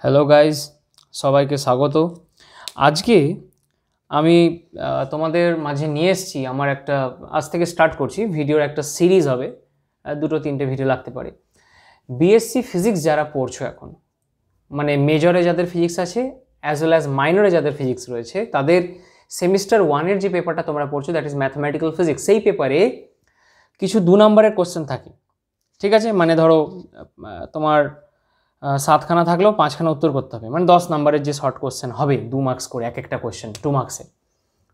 Hello guys, সবাইকে স্বাগত। আজকে আমি তোমাদের মাঝে নিয়ে এসেছি আমার একটা, আজ থেকে স্টার্ট করছি, ভিডিওর একটা সিরিজ হবে, 2-3টে ভিডিও লাগতে পারে। বিএসসি ফিজিক্স যারা পড়ছো এখন, মানে মেজরে যাদের ফিজিক্স আছে অ্যাজ ওয়েল অ্যাজ মাইনরে যাদের ফিজিক্স রয়েছে, তাদের সেমিস্টার 1-এর যে পেপারটা তোমরা পড়ছো, দ্যাট ইজ ম্যাথমেটিক্যাল ফিজিক্স, সেই পেপারে কিছু 2 নম্বরের কোশ্চেন থাকে। ঠিক আছে, মানে ধরো তোমার 7খানা থাকলেও 5খানা উত্তর করতে হবে, মানে 10 নম্বরের যে শর্ট কোশ্চেন হবে 2 মার্কস করে, এক একটা কোশ্চেন 2 মার্কসে।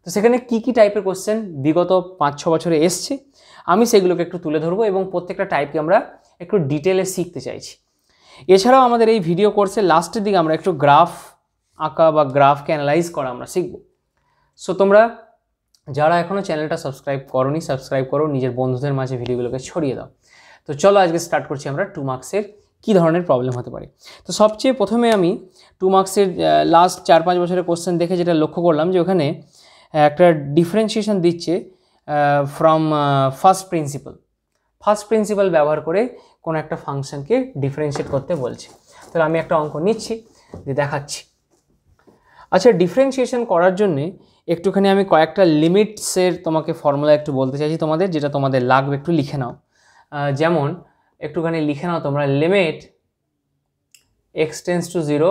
তো সেখানে কী কী টাইপের কোশ্চেন বিগত 5-6 বছরে এসছে, আমি সেগুলোকে একটু তুলে ধরবো এবং প্রত্যেকটা টাইপকে আমরা একটু ডিটেলে শিখতে চাইছি। এছাড়াও আমাদের এই ভিডিও কোর্সের লাস্টের দিকে আমরা একটু গ্রাফ আঁকা বা গ্রাফকে অ্যানালাইজ করা আমরা শিখব। সো তোমরা যারা এখনও চ্যানেলটা সাবস্ক্রাইব করোনি, সাবস্ক্রাইব করো, নিজের বন্ধুদের মাঝে ভিডিওগুলোকে ছড়িয়ে দাও। তো চলো আজকে স্টার্ট করছি আমরা 2 মার্কসের কী ধরনের প্রবলেম হতে পারে। তো সবচেয়ে প্রথমে আমি 2 মার্কসের লাস্ট 4-5 বছরের কোশ্চেন দেখে যেটা লক্ষ্য করলাম যে ওখানে একটা ডিফারেন্সিয়েশন দিচ্ছে ফ্রম ফার্স্ট প্রিন্সিপাল ব্যবহার করে কোনো একটা ফাংশনকে ডিফারেন্সিয়েট করতে বলছে। তাহলে আমি একটা অঙ্ক নিচ্ছি, দিয়ে দেখাচ্ছি। আচ্ছা, ডিফারেন্সিয়েশন করার জন্যে একটুখানি আমি কয়েকটা লিমিটসের তোমাকে ফর্মুলা একটু বলতে চাইছি তোমাদের, যেটা তোমাদের লাগবে, একটু লিখে নাও। যেমন একটুখানি লিখে নাও তোমরা, limit x tends to 0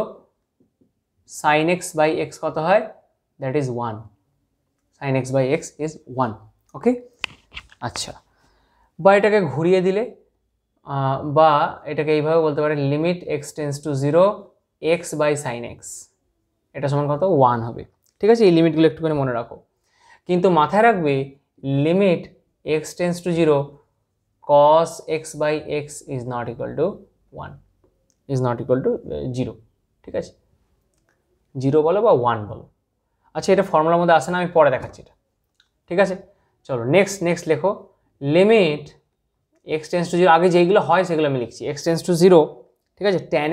sin x by x কত হয়, that is 1, sin x by x is 1। Okay, আচ্ছা, বা এটাকে ঘুরিয়ে দিলে বা এটাকে এইভাবে বলতে পারে, limit x tends to 0 x by sin x, এটা সমান কত, 1 হবে। ঠিক আছে, এই লিমিটগুলো একটুখানি মনে রাখো, কিন্তু মাথায় রাখবে limit x tends to 0 cos x by x is not equal to 1, is not equal to 0। ঠিক আছে, 0 বলো বা 1 বলো। আচ্ছা, এটা ফর্মুলার মধ্যে আসে না, আমি পরে দেখাচ্ছি এটা। ঠিক আছে, চলো নেক্সট লেখো, লিমিট x টেন্স টু 0, আগে যেইগুলো হয় সেগুলো আমি লিখছি। x টেন্স টু 0, ঠিক আছে, tan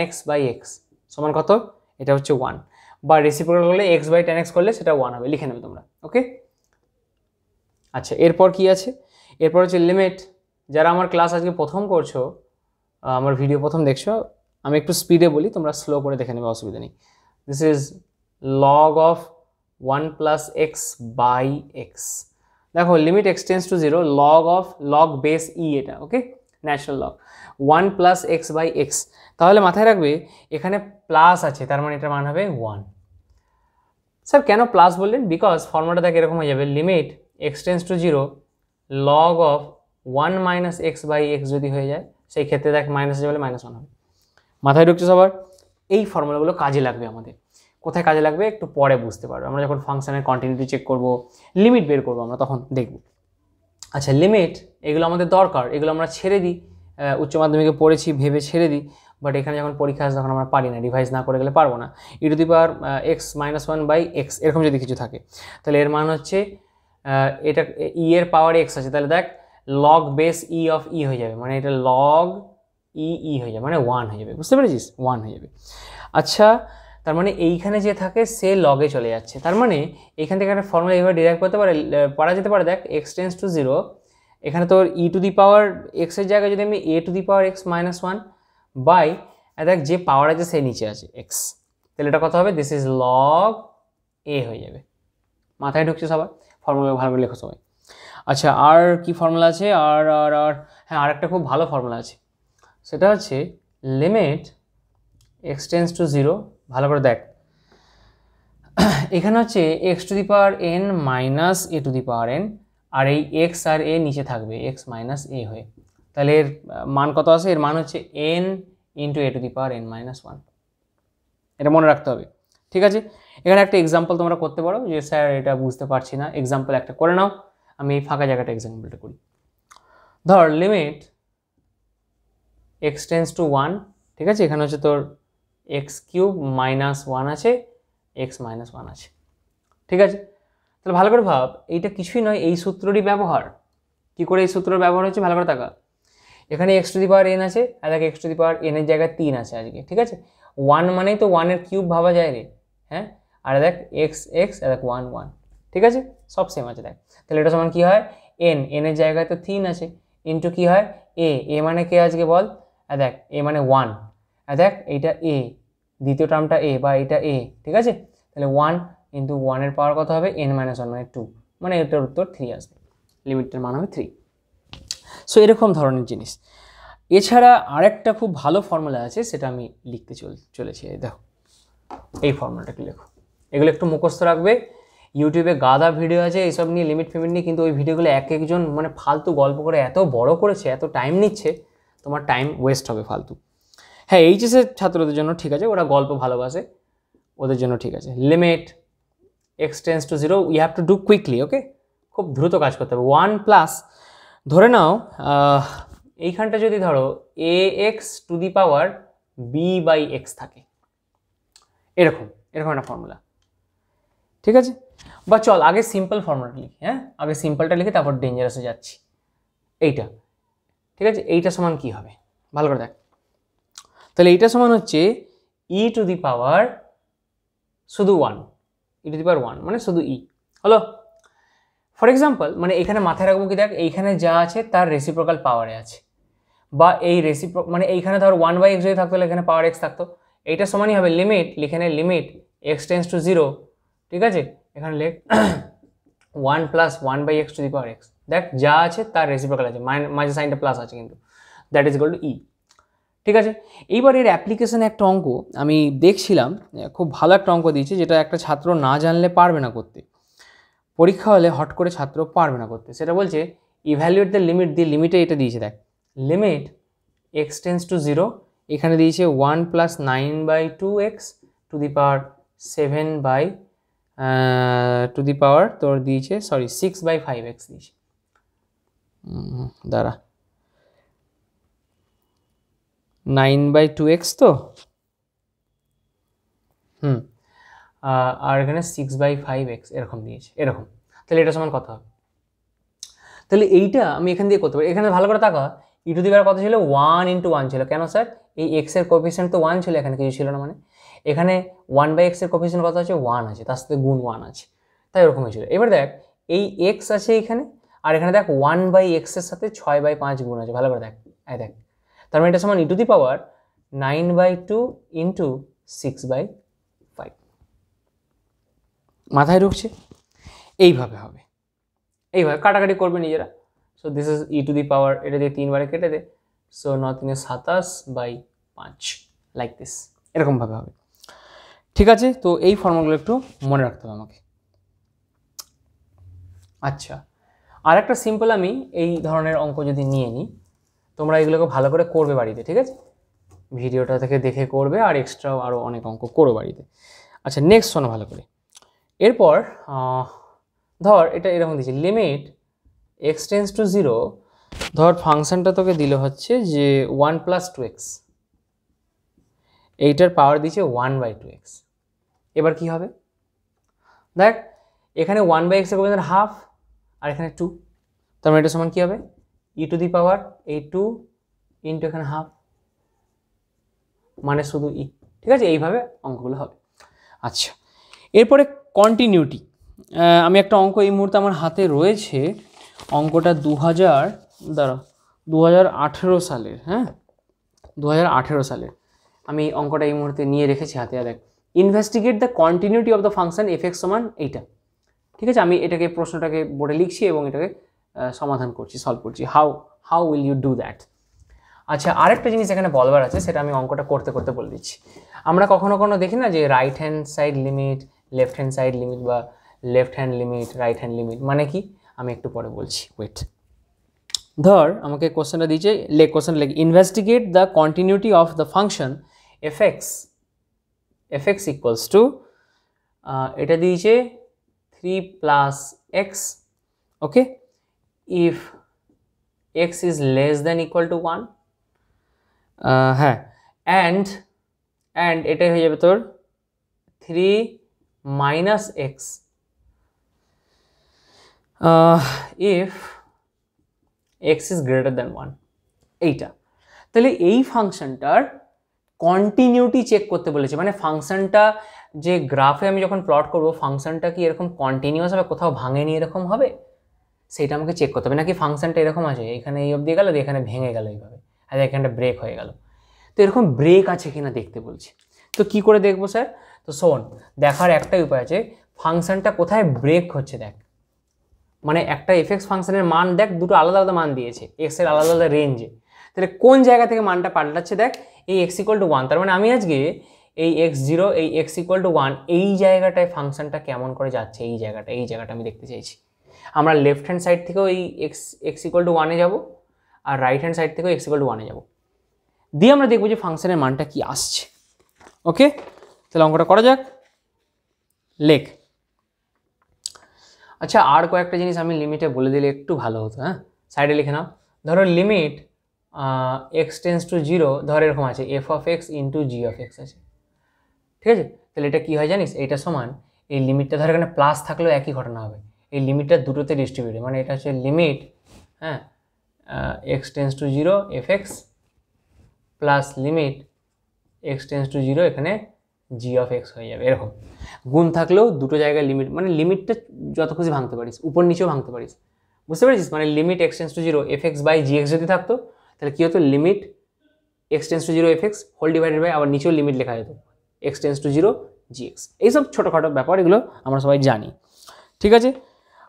x বাই x সমান কত, এটা হচ্ছে 1, বা রেসিপ্রোকাল করলে x বাই tan x করলে সেটা 1 হবে, লিখে নেবে তোমরা। ওকে, আচ্ছা, এরপর কি আছে, এরপর হচ্ছে লিমিট, যারা আমার ক্লাস আজকে প্রথম করছো, আমার ভিডিও প্রথম দেখছো, আমি একটু স্পিডে বলি, তোমরা স্লো করে দেখে নেবে, অসুবিধা নেই। This is log of 1 plus x by x. দেখো, limit x tends to 0 log base e, এটা okay, natural log 1 plus x by x. তাহলে মাথায় রাখবে এখানে প্লাস আছে, তার মানে এটার মান হবে 1। স্যার কেন প্লাস বললেন? বিকজ ফর্মুলাটা দেখ এরকম হয়ে যাবে, limit x tends to 0 log of 1 minus x by x যদি হয়ে যায়, সেই ক্ষেত্রে দেখ মাইনাস যাবে, -1 হবে। মাথায় ঢুকছে সবার? এই ফর্মুলাগুলো কাজে লাগবে আমাদের। কোথায় কাজে লাগবে একটু পরে বুঝতে পারবো, আমরা যখন ফাংশনের কন্টিনিউটি চেক করব, লিমিট বের করবো আমরা, তখন দেখব। আচ্ছা, লিমিট এগুলো আমাদের দরকার, এগুলো আমরা ছেড়ে দিই, উচ্চ মাধ্যমিকে পড়েছি ভেবে ছেড়ে দিই, বাট এখানে যখন পরীক্ষা আসে তখন আমরা পারি না, রিভাইজ না করে গেলে পারবো না। e to the power x minus 1 by x, এরকম যদি কিছু থাকে, তাহলে এর মান হচ্ছে এটা ই এর পাওয়ার x আছে, তাহলে দেখ লগ বেস ই অফ ই হয়ে যাবে, মানে এটা লগ ই হয়ে যাবে, মানে 1 হয়ে যাবে। বুঝতে পেরেছিস? 1 হয়ে যাবে। আচ্ছা, তার মানে এইখানে যে থাকে সে লগে চলে যাচ্ছে, তার মানে এখান থেকে একটা ফর্মুলা এইভাবে ডিরাইভ করতে পারা যেতে পারে। দেখ, x টেন্স টু 0, এখানে তোর ই টু দি পাওয়ার এক্স এর জায়গায় যদি আমি a to the power x minus 1 by, দেখ যে পাওয়ার আছে সে নিচে আছে এক্স, তাহলে এটা কত হবে, দিস ইজ লগ এ হয়ে যাবে। মাথায় ঢুকছে সবার? ফর্মুলা ভালোভাবে লেখো সবাই। আচ্ছা, আর কি ফর্মুলা আছে? আর হ্যাঁ, আর একটা খুব ভালো ফর্মুলা আছে, সেটা হচ্ছে লিমিট x টেন্স টু 0, ভালো করে দেখ, এখানে হচ্ছে x two the power n minus A to the power n, আর এই x আর a নিচে থাকবে x মাইনাস a হয়ে, তাহলে এর মান কত আছে? এর মান হচ্ছে n into A to the power n minus 1। এটা মনে রাখতে হবে। ঠিক আছে, এখানে একটা এক্সাম্পল তোমরা করতে পারো, যে স্যার এটা বুঝতে পারছি না, এক্সাম্পল একটা করে নাও। আমি এই ফাঁকা জায়গাটা এক্সাম্পলটা করি। ধর লিমিট x টেন্স টু 1, ঠিক আছে, এখানে হচ্ছে তোর x কিউব মাইনাস 1 আছে, x মাইনাস 1 আছে। ঠিক আছে, তাহলে ভালো করে ভাব, এইটা কিছুই নয়, এই সূত্রটি ব্যবহার। কি করে এই সূত্রের ব্যবহার হচ্ছে, ভালো করে তাকা। এখানে x two the power n আছে, আর দেখ x two the power n এর জায়গায় 3 আছে আজকে। ঠিক আছে, 1 মানেই তো 1 এর কিউব ভাবা যায় রে, হ্যাঁ। আর দেখ x আর দেখ 1 1, ঠিক আছে, সব সেম আছে। দেখ তাহলে এটা সমান কি হয়, n এর জায়গায় তো 3 আছে, ইন্টু কি হয়, a মানে কে আজকে বল, দেখ a মানে 1, দেখ এইটা এ, দ্বিতীয় টার্মটা এ বা এটা এ, ঠিক আছে? তাহলে 1 ইন্টু 1 পাওয়ার কত হবে n - 1 মানে 2, মানে এটার উত্তর 3 আসবে, লিমিটটার মান হবে 3। সো এরকম ধরনের জিনিস। এছাড়া আরেকটা খুব ভালো ফর্মুলা আছে, সেটা আমি লিখতে চলেছি। দেখো এই ফর্মুলাটাকে লেখো, এগুলো একটু মুখস্থ রাখবে। ইউটিউবে গাদা ভিডিও আছে এইসব নিয়ে, লিমিট ফিমিট নিয়ে, কিন্তু ওই ভিডিওগুলো এক একজন মানে ফালতু গল্প করে এত বড় করেছে, এত টাইম নিচ্ছে, তোমার টাইম ওয়েস্ট হবে ফালতু। হ্যাঁ, এইচএসের ছাত্রদের জন্য ঠিক আছে, ওরা গল্প ভালোবাসে, ওদের জন্য ঠিক আছে। Limit x tends to 0, you have to do quickly, okay? খুব দ্রুত কাজ করতে হবে। 1 প্লাস, ধরে নাও এইখানটা যদি ধরো a x to the power b by x থাকে, এরকম এরকম একটা ফর্মুলা, ঠিক আছে? বা চল আগে সিম্পল ফর্মুলাটা লিখি, হ্যাঁ আগে সিম্পলটা লিখে তারপর ডেঞ্জারাসে যাচ্ছি। এইটা ঠিক আছে, এইটা সমান কি হবে ভালো করে দেখ। তাহলে এইটা সমান হচ্ছে ই টু দি পাওয়ার শুধু 1, ই টু দি পাওয়ার 1 মানে শুধু ই, হলো? ফর এক্সাম্পল, মানে এখানে মাথায় রাখবো কি, দেখ এইখানে যা আছে তার রেসিপ্রোকাল পাওয়ারে আছে, বা এই মানে এইখানে ধর 1/x যদি থাকতো, এখানে পাওয়ার x থাকতো, এইটা সমানই হবে লিমিট, লিখে নে লিমিট এক্স টেন্স টু 0, ঠিক আছে? এখানে লেখ 1 plus 1/x two the power x, দেখ যা আছে তার রেসিপ্রোকাল আছে, মাঝে সাইনটা প্লাস আছে কিন্তু, দ্যাট ইজ ইকুয়াল টু ই, ঠিক আছে? এইবার এর অ্যাপ্লিকেশনে একটা অঙ্ক আমি দেখছিলাম, খুব ভালো একটা অঙ্ক দিয়েছে, যেটা একটা ছাত্র না জানলে পারবে না করতে, পরীক্ষা হলে হট করে ছাত্র পারবে না করতে। সেটা বলছে ইভ্যালুয়েট দ্য লিমিট, দিয়ে লিমিটে এটা দিয়েছে, দেখ লিমিট এক্স টেন্স টু 0, এখানে দিয়েছে 1 plus 9/2x to the power 7 by to the power তোর দিয়েছে, সরি 6/5x দিয়েছে, দাঁড়া 9/2x তো, আর এখানে 6/5x এরকম দিয়েছে, এরকম। তাহলে এটা সমান কত হবে? তাহলে এইটা আমি এখান দিয়ে করতে পারি। এখানে ভালো করে তাকা, ই টু দি পাওয়ার কত ছিল? 1 × 1 ছিল। কেন স্যার? এই x এর কোএফিসিয়েন্ট তো 1 ছিল, এখানে কিছু ছিল না, মানে এখানে 1/x এর কোএফিসিয়েন্ট কত আছে? 1 আছে, তার সাথে গুণ 1 আছে, তাই ওরকম হয়েছিল। এবার দেখ এই x আছে এখানে, আর এখানে দেখ 1/x এর সাথে 6/5 গুণ আছে, ভালো করে দেখ, এই দেখ, তার মানে এটা সমান ই টু দি পাওয়ার 9/2 × 6/5। মাথায় ঢুকছে? এইভাবে হবে, এইভাবে কাটাকাটি করবে নিজেরা। So this is e to the power, এটা দিয়ে 3 বারে কেটে দে, সো 9 × 3 = 27/5, লাইক দিস, এরকমভাবে হবে, ঠিক আছে? তো এই ফর্মুলাগুলো একটু মনে রাখতে হবে আমাকে। আচ্ছা, আর একটা সিম্পল আমি এই ধরনের অঙ্ক যদি নিয়ে নিই, তোমরা এগুলোকে ভালো করে করবে বাড়িতে, ঠিক আছে? ভিডিওটা থেকে দেখে করবে, আর এক্সট্রাও আরও অনেক অঙ্ক করো বাড়িতে। আচ্ছা, নেক্সট শোনো ভালো করে। এরপর ধর এটা এরকম দিয়েছে, লিমিট এক্স টেন্স টু 0, ধর ফাংশনটা তোকে দিল হচ্ছে যে 1 + 2x, এইটার পাওয়ার দিয়েছে 1/2x। এবার কি হবে? দেখ এখানে 1/x এর কোএফিসিয়েন্ট হাফ, আর এখানে 2, তার মানে এটা সমান কি হবে? ই টু দি পাওয়ার এই 2 ইন্টু এখানে হাফ, মানে শুধু ই, ঠিক আছে? এইভাবে অঙ্কগুলো হবে। আচ্ছা, এরপরে কন্টিনিউটি, আমি একটা অঙ্ক এই মুহূর্তে আমার হাতে রয়েছে, অঙ্কটা 2018 সালের, হ্যাঁ 2018 সালের আমি অঙ্কটা এই মুহূর্তে নিয়ে রেখেছি হাতে। দেখ, investigate the continuity of the function f) সমান এইটা, ঠিক আছে? আমি এটাকে প্রশ্নটাকে বোর্ডে লিখছি এবং এটাকে সমাধান করছি, সলভ করছি। How will you do that? আচ্ছা, আরেকটা জিনিস এখানে বলবার আছে, সেটা আমি অঙ্কটা করতে করতে বলে দিচ্ছি। আমরা কখনো কখনো দেখি না যে right hand side limit, left hand side limit, বা left hand limit, right hand limit, মানে কি আমি একটু পরে বলছি, ওয়েট। ধর আমাকে কোশ্চেনটা দিয়েছে, কোশ্চেন লেখ investigate the continuity of the function f) equals to, এটা দিয়েছে 3 + x, okay, if x is less than equal to 1, হ্যাঁ, অ্যান্ড এটাই হয়ে যাবে তোর 3 - x if x is greater than 1, এইটা। তাহলে এই ফাংশনটার কন্টিনিউটি চেক করতে বলেছে, মানে ফাংশনটা যে গ্রাফে আমি যখন প্লট করব, ফাংশনটা কি এরকম কন্টিনিউয়াস হবে, কোথাও ভাঙেনি এরকম হবে, সেটা আমাকে চেক করতে হবে, নাকি ফাংশনটা এরকম আছে, এখানে এই অবধি গেল, এখানে ভেঙে গেল এইভাবে, আর এখানটা ব্রেক হয়ে গেল। তো এরকম ব্রেক আছে কিনা দেখতে বলছি। তো কি করে দেখবো স্যার? তো শোন, দেখার একটাই উপায় আছে, ফাংশনটা কোথায় ব্রেক হচ্ছে দেখ। মানে একটা এফএক্স ফাংশনের মান দেখ, দুটো আলাদা আলাদা মান দিয়েছে এক্স এর আলাদা আলাদা রেঞ্জে, তাহলে কোন জায়গা থেকে মানটা পাল্টাচ্ছে দেখ, এই এক্স ইকুয়াল টু 1, তার মানে আমি আজকে এই x0 এই এক্স ইকুয়াল টু 1 এই জায়গাটায় ফাংশনটা কেমন করে যাচ্ছে, এই জায়গাটা আমি দেখতে চাইছি। আমরা লেফট হ্যান্ড সাইড থেকেও এই এক্স ইকুয়াল টু 1-এ যাবো, আর রাইট হ্যান্ড সাইড থেকেও এক্স ইকুয়াল টু 1-এ যাবো, দিয়ে আমরা দেখবো যে ফাংশনের মানটা কি আসছে। ওকে, তাহলে অঙ্কটা করা যাক। লেখ। আচ্ছা, আর কয়েকটা জিনিস আমি লিমিটে বলে দিলে একটু ভালো হতো। হ্যাঁ, সাইডে লিখে নাও। ধরো লিমিট এক্স টেন্স টু 0, ধর এরকম আছে F of x into G of x আছে, ঠিক আছে? তাহলে এটা কী হয় জানিস, এইটা সমান এই লিমিটটা, ধর এখানে প্লাস থাকলেও একই ঘটনা হবে, এই লিমিটটা দুটোতে ডিস্ট্রিবিউটেড, মানে এটা হচ্ছে লিমিট, হ্যাঁ, x tends to 0 f x plus limit x tends to 0 এখানে জি অফ এক্স হয়ে যাবে। এরকম গুণ থাকলেও দুটো জায়গায় লিমিট, মানে লিমিটটা যত খুশি ভাঙতে পারিস, উপর নিচেও ভাঙতে পারিস, বুঝতে পেরেছিস? মানে limit x tends to 0 f x by g x যদি থাকতো, তাহলে কী হতো, limit x tends to 0 f x whole divided by, আবার নিচেও লিমিট লেখা যেত x tends to 0 g x. এইসব ছোটোখাটো ব্যাপার, এগুলো আমরা সবাই জানি, ঠিক আছে?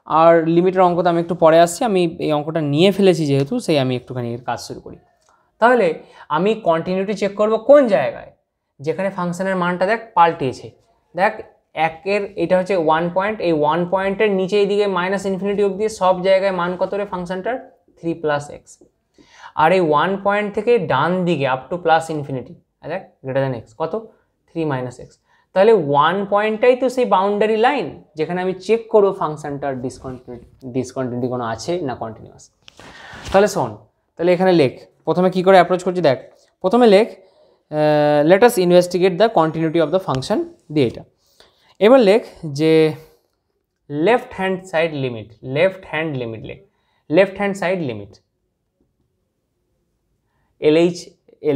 আর লিমিটের অঙ্ক তো আমি একটু পরে আসছি, আমি এই অঙ্কটা নিয়ে ফেলেছি যেহেতু, সেই আমি একটুখানি এর কাজ শুরু করি। তাহলে আমি কন্টিনিউটি চেক করব কোন জায়গায়, যেখানে ফাংশনের মানটা দেখ পাল্টেছে। দেখ একের এটা হচ্ছে 1 পয়েন্ট, এই 1 পয়েন্টের নিচে এইদিকে মাইনাস ইনফিনিটি অবধি সব জায়গায় মান কত রে ফাংশনটার 3 প্লাস এক্স, আর এই 1 পয়েন্ট থেকে ডান দিকে আপ টু প্লাস ইনফিনিটি দেখ গ্রেটার দ্যান এক্স কত 3 মাইনাস এক্স। তাহলে 1 পয়েন্টটাই তো সেই বাউন্ডারি লাইন যেখানে আমি চেক করবো ফাংশনটার ডিসকন্টিনিউটি কোনো আছে না কন্টিনিউয়াস। তাহলে শোন, তাহলে এখানে লেখ, প্রথমে কি করে অ্যাপ্রোচ করছি দেখ। প্রথমে লেখ let us investigate the continuity of the function দিয়ে এটা। এবার লেখ যে left hand side limit, left hand limit লেখ, left hand side limit LH